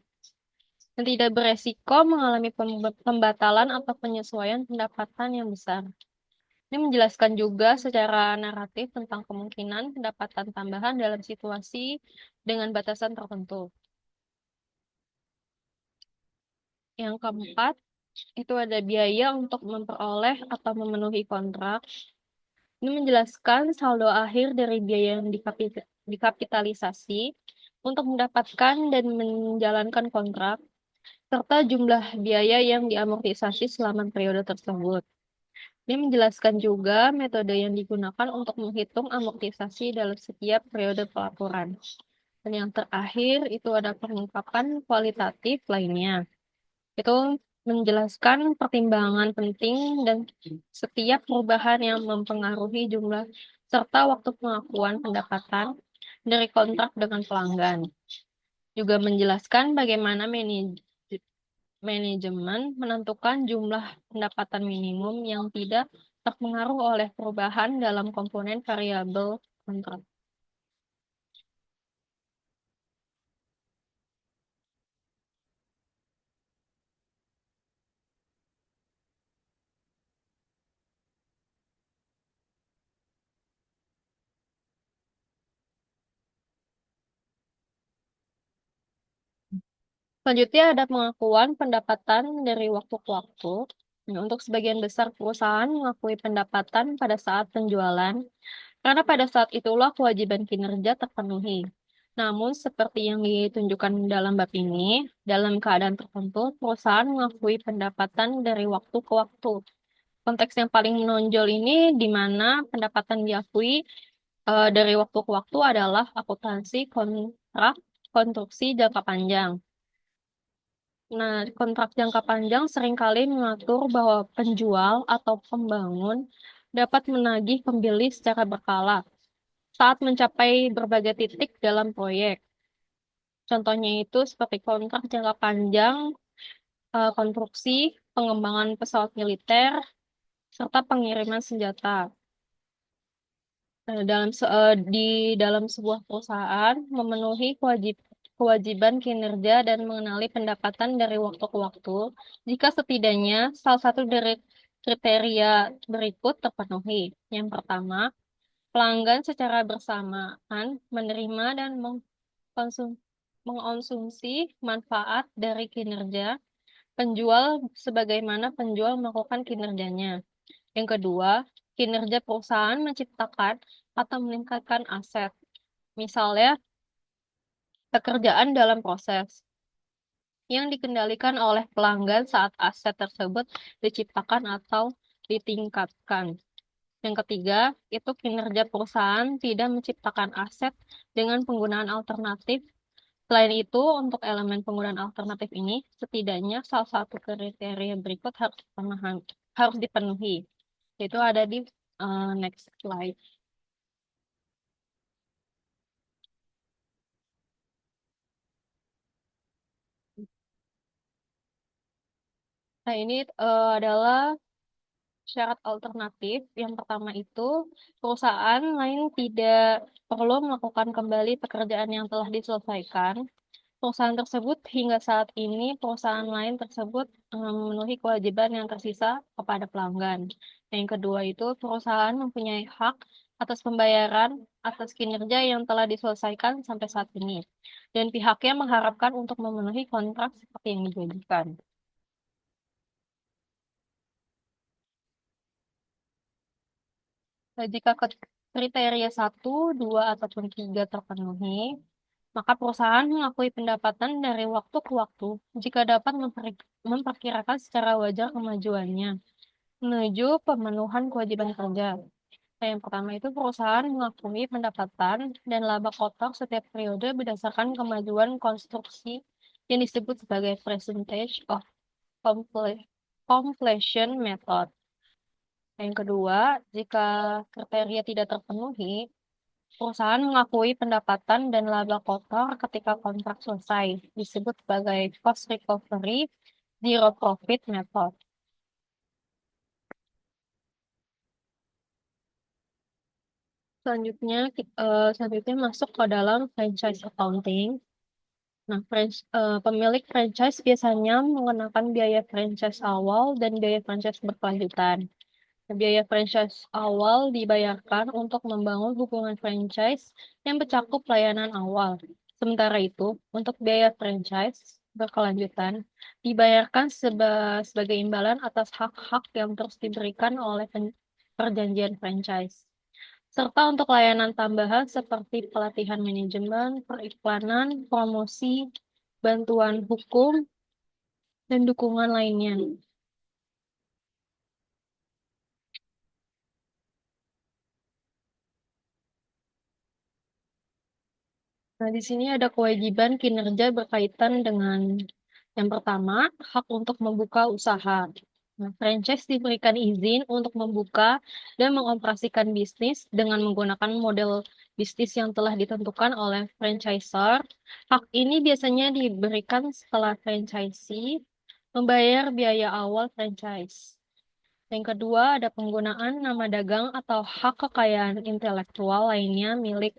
dan tidak beresiko mengalami pembatalan atau penyesuaian pendapatan yang besar. Ini menjelaskan juga secara naratif tentang kemungkinan pendapatan tambahan dalam situasi dengan batasan tertentu. Yang keempat, itu ada biaya untuk memperoleh atau memenuhi kontrak. Ini menjelaskan saldo akhir dari biaya yang dikapitalisasi untuk mendapatkan dan menjalankan kontrak, serta jumlah biaya yang diamortisasi selama periode tersebut. Ini menjelaskan juga metode yang digunakan untuk menghitung amortisasi dalam setiap periode pelaporan. Dan yang terakhir itu ada pengungkapan kualitatif lainnya. Itu menjelaskan pertimbangan penting dan setiap perubahan yang mempengaruhi jumlah serta waktu pengakuan pendapatan dari kontrak dengan pelanggan. Juga menjelaskan bagaimana manajemen menentukan jumlah pendapatan minimum yang tidak terpengaruh oleh perubahan dalam komponen variabel kontrak. Selanjutnya ada pengakuan pendapatan dari waktu ke waktu. Nah, untuk sebagian besar perusahaan mengakui pendapatan pada saat penjualan, karena pada saat itulah kewajiban kinerja terpenuhi. Namun, seperti yang ditunjukkan dalam bab ini, dalam keadaan tertentu, perusahaan mengakui pendapatan dari waktu ke waktu. Konteks yang paling menonjol ini di mana pendapatan diakui dari waktu ke waktu adalah akuntansi kontrak konstruksi jangka panjang. Nah, kontrak jangka panjang seringkali mengatur bahwa penjual atau pembangun dapat menagih pembeli secara berkala saat mencapai berbagai titik dalam proyek. Contohnya itu seperti kontrak jangka panjang, konstruksi, pengembangan pesawat militer, serta pengiriman senjata. Di dalam sebuah perusahaan memenuhi kewajiban kinerja dan mengenali pendapatan dari waktu ke waktu jika setidaknya salah satu dari kriteria berikut terpenuhi. Yang pertama, pelanggan secara bersamaan menerima dan mengkonsumsi manfaat dari kinerja penjual sebagaimana penjual melakukan kinerjanya. Yang kedua, kinerja perusahaan menciptakan atau meningkatkan aset. Misalnya, pekerjaan dalam proses yang dikendalikan oleh pelanggan saat aset tersebut diciptakan atau ditingkatkan. Yang ketiga, itu kinerja perusahaan tidak menciptakan aset dengan penggunaan alternatif. Selain itu, untuk elemen penggunaan alternatif ini, setidaknya salah satu kriteria berikut harus dipenuhi, yaitu ada di Next slide. Nah, ini adalah syarat alternatif. Yang pertama itu, perusahaan lain tidak perlu melakukan kembali pekerjaan yang telah diselesaikan. Perusahaan tersebut hingga saat ini, perusahaan lain tersebut memenuhi kewajiban yang tersisa kepada pelanggan. Yang kedua itu, perusahaan mempunyai hak atas pembayaran atas kinerja yang telah diselesaikan sampai saat ini. Dan pihaknya mengharapkan untuk memenuhi kontrak seperti yang dijanjikan. Nah, jika kriteria 1, 2, ataupun 3 terpenuhi, maka perusahaan mengakui pendapatan dari waktu ke waktu jika dapat memperkirakan secara wajar kemajuannya menuju pemenuhan kewajiban kerja. Nah, yang pertama itu perusahaan mengakui pendapatan dan laba kotor setiap periode berdasarkan kemajuan konstruksi yang disebut sebagai percentage of completion method. Yang kedua, jika kriteria tidak terpenuhi, perusahaan mengakui pendapatan dan laba kotor ketika kontrak selesai, disebut sebagai cost recovery zero profit method. Selanjutnya masuk ke dalam franchise accounting. Nah, pemilik franchise biasanya mengenakan biaya franchise awal dan biaya franchise berkelanjutan. Biaya franchise awal dibayarkan untuk membangun hubungan franchise yang mencakup layanan awal. Sementara itu, untuk biaya franchise berkelanjutan dibayarkan sebagai imbalan atas hak-hak yang terus diberikan oleh perjanjian franchise. Serta untuk layanan tambahan seperti pelatihan manajemen, periklanan, promosi, bantuan hukum, dan dukungan lainnya. Nah, di sini ada kewajiban kinerja berkaitan dengan yang pertama, hak untuk membuka usaha. Nah, franchise diberikan izin untuk membuka dan mengoperasikan bisnis dengan menggunakan model bisnis yang telah ditentukan oleh franchisor. Hak ini biasanya diberikan setelah franchisee membayar biaya awal franchise. Yang kedua, ada penggunaan nama dagang atau hak kekayaan intelektual lainnya milik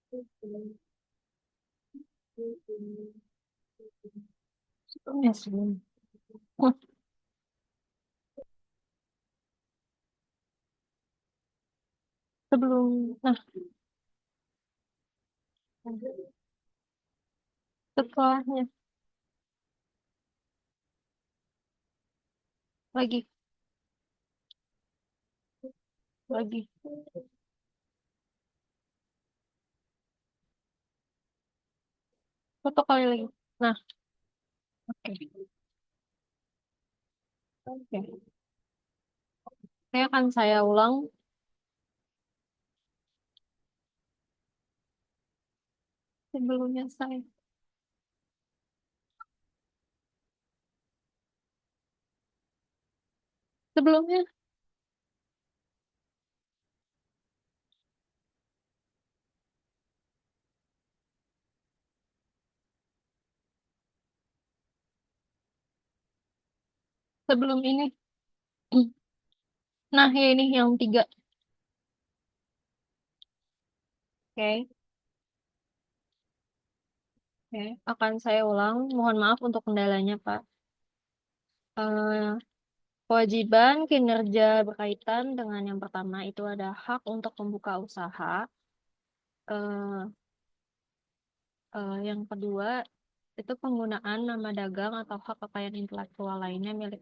Ya, sebelum. Wah, sebelum. Nah, setelahnya lagi, lagi. Satu kali lagi. Nah, oke. Oke. Ini akan saya ulang sebelumnya saya. Sebelumnya, sebelum ini. Nah, ya ini yang tiga. Oke. Oke. Akan saya ulang. Mohon maaf untuk kendalanya, Pak. Eh, Kewajiban kinerja berkaitan dengan yang pertama itu ada hak untuk membuka usaha. Eh, yang kedua itu penggunaan nama dagang atau hak kekayaan intelektual lainnya milik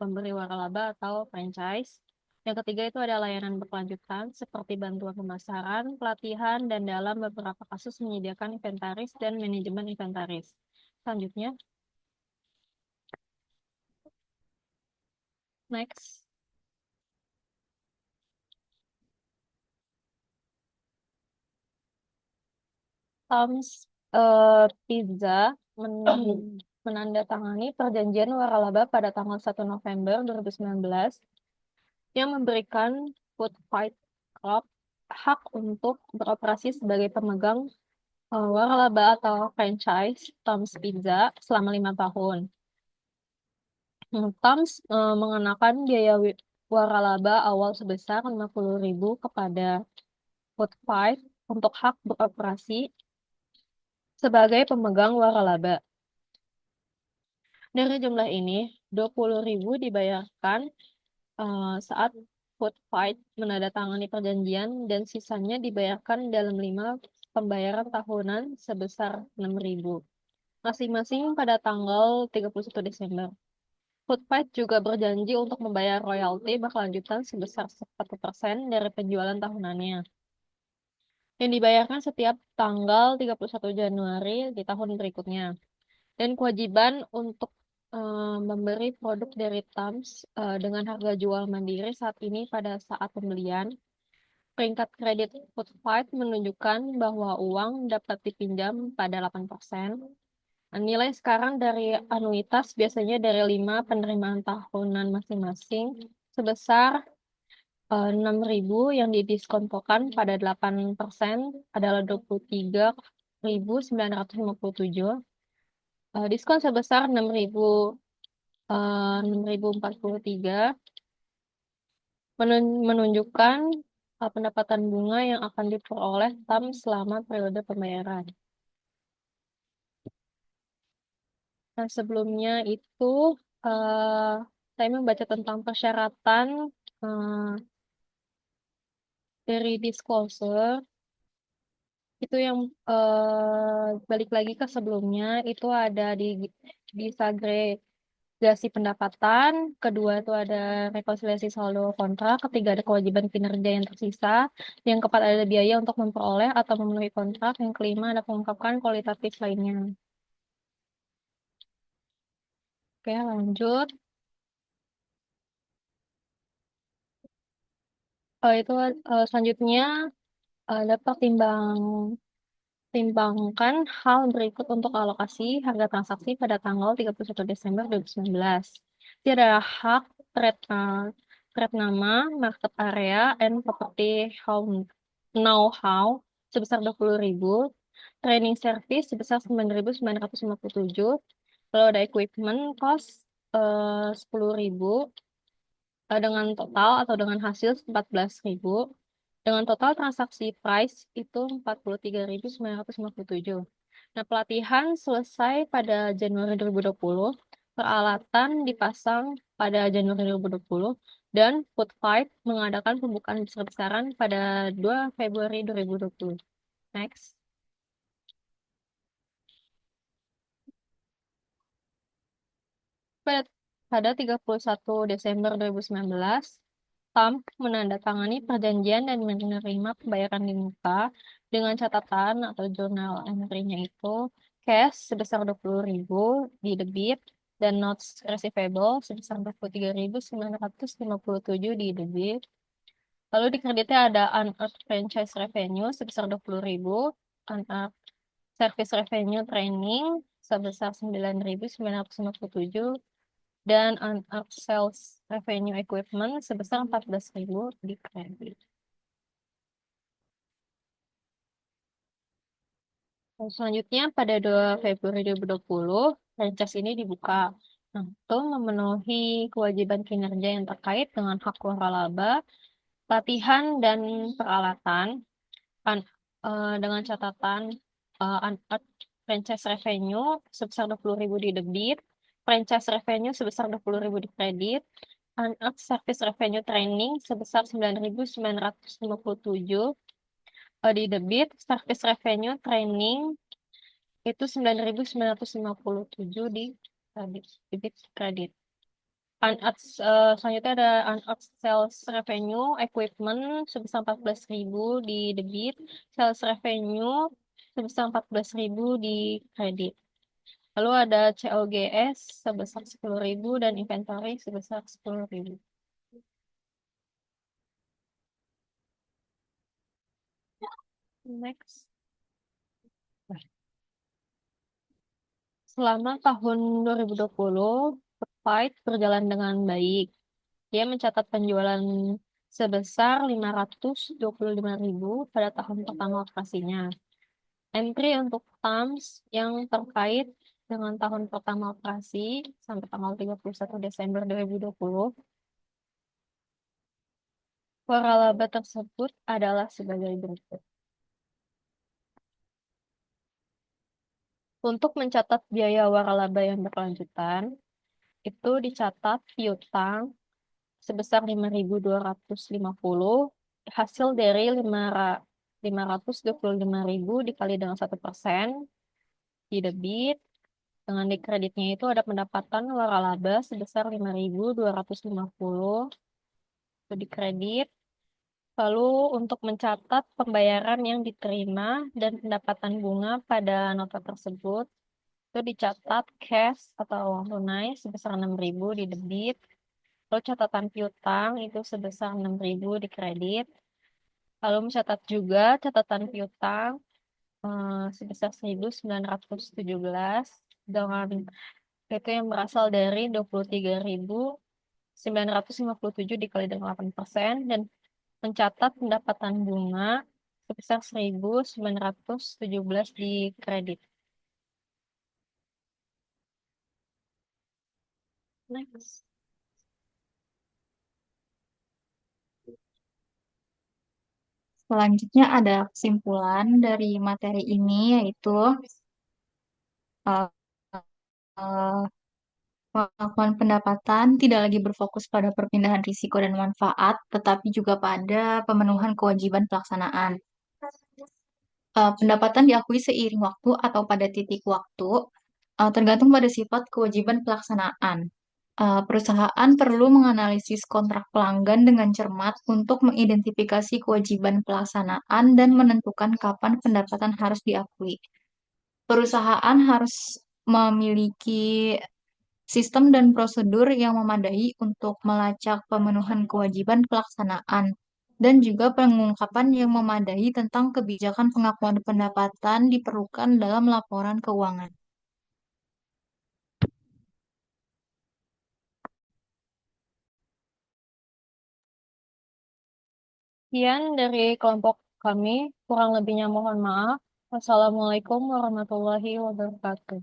pemberi waralaba atau franchise. Yang ketiga itu ada layanan berkelanjutan seperti bantuan pemasaran, pelatihan, dan dalam beberapa kasus menyediakan inventaris dan manajemen inventaris. Selanjutnya, next. Tom's Pizza menandatangani perjanjian waralaba pada tanggal 1 November 2019 yang memberikan Food Fight Club hak untuk beroperasi sebagai pemegang waralaba atau franchise Tom's Pizza selama 5 tahun. Tom's mengenakan biaya waralaba awal sebesar 50.000 kepada Food Fight untuk hak beroperasi sebagai pemegang waralaba. Dari jumlah ini, 20.000 dibayarkan saat Food Fight menandatangani perjanjian dan sisanya dibayarkan dalam 5 pembayaran tahunan sebesar 6.000, masing-masing pada tanggal 31 Desember. Food Fight juga berjanji untuk membayar royalti berkelanjutan sebesar 1% dari penjualan tahunannya, yang dibayarkan setiap tanggal 31 Januari di tahun berikutnya. Dan kewajiban untuk memberi produk dari Tams dengan harga jual mandiri saat ini pada saat pembelian. Peringkat kredit Food Fight menunjukkan bahwa uang dapat dipinjam pada 8%. Nilai sekarang dari anuitas biasanya dari 5 penerimaan tahunan masing-masing sebesar 6.000 yang didiskontokan pada 8% adalah 23.957. Diskon sebesar 6.043 menunjukkan pendapatan bunga yang akan diperoleh TAM selama periode pembayaran. Nah, sebelumnya itu eh, saya membaca tentang persyaratan eh, dari disclosure. Itu yang balik lagi ke sebelumnya, itu ada disagregasi pendapatan, kedua itu ada rekonsiliasi saldo kontrak, ketiga ada kewajiban kinerja yang tersisa, yang keempat ada biaya untuk memperoleh atau memenuhi kontrak, yang kelima ada pengungkapkan kualitatif lainnya. Oke, lanjut. Itu selanjutnya ada timbangkan hal berikut untuk alokasi harga transaksi pada tanggal 31 Desember 2019. Jadi ada hak trade, trade nama, market area, and property know-how sebesar 20.000, training service sebesar 9.957, lalu ada equipment cost 10.000, dengan total atau dengan hasil 14.000. Dengan total transaksi price itu 43.957. Nah, pelatihan selesai pada Januari 2020, peralatan dipasang pada Januari 2020, dan Food Fight mengadakan pembukaan besar-besaran pada 2 Februari 2020. Next. Pada, pada 31 Desember 2019, Trump menandatangani perjanjian dan menerima pembayaran di muka dengan catatan atau jurnal entry-nya itu cash sebesar 20.000 di debit dan notes receivable sebesar 23.957 di debit. Lalu di kreditnya ada unearned franchise revenue sebesar 20.000, unearned service revenue training sebesar 9.957 dan unearned sales revenue equipment sebesar 14.000 di kredit. Dan selanjutnya pada 2 Februari 2020, franchise ini dibuka. Nah, itu memenuhi kewajiban kinerja yang terkait dengan hak waralaba, latihan dan peralatan an- dengan catatan unearned franchise revenue sebesar 20.000 di debit, franchise revenue sebesar 20.000 di kredit, unearned service revenue training sebesar 9.957 di debit, service revenue training itu 9.957 di kredit, debit kredit. Selanjutnya ada unearned sales revenue equipment sebesar 14.000 di debit, sales revenue sebesar 14.000 di kredit. Lalu ada COGS sebesar 10.000 dan inventory sebesar 10.000. Next. Selama tahun 2020, Fight berjalan dengan baik. Dia mencatat penjualan sebesar 525.000 pada tahun pertama operasinya. Entry untuk TAMS yang terkait dengan tahun pertama operasi sampai tanggal 31 Desember 2020, waralaba tersebut adalah sebagai berikut. Untuk mencatat biaya waralaba yang berkelanjutan, itu dicatat piutang sebesar 5.250 hasil dari 525.000 dikali dengan 1% di debit. Dengan di kreditnya itu ada pendapatan waralaba sebesar 5.250 itu di kredit. Lalu untuk mencatat pembayaran yang diterima dan pendapatan bunga pada nota tersebut, itu dicatat cash atau uang tunai sebesar 6.000 di debit. Lalu catatan piutang itu sebesar 6.000 di kredit. Lalu mencatat juga catatan piutang sebesar 1.917 dengan itu yang berasal dari 23.957 dikali dengan 8% dan mencatat pendapatan bunga sebesar 1.917 di kredit. Next. Selanjutnya ada kesimpulan dari materi ini, yaitu uh, uh, pengakuan pendapatan tidak lagi berfokus pada perpindahan risiko dan manfaat, tetapi juga pada pemenuhan kewajiban pelaksanaan. Pendapatan diakui seiring waktu atau pada titik waktu, tergantung pada sifat kewajiban pelaksanaan. Perusahaan perlu menganalisis kontrak pelanggan dengan cermat untuk mengidentifikasi kewajiban pelaksanaan dan menentukan kapan pendapatan harus diakui. Perusahaan harus memiliki sistem dan prosedur yang memadai untuk melacak pemenuhan kewajiban pelaksanaan dan juga pengungkapan yang memadai tentang kebijakan pengakuan pendapatan diperlukan dalam laporan keuangan. Sekian dari kelompok kami, kurang lebihnya mohon maaf. Wassalamualaikum warahmatullahi wabarakatuh.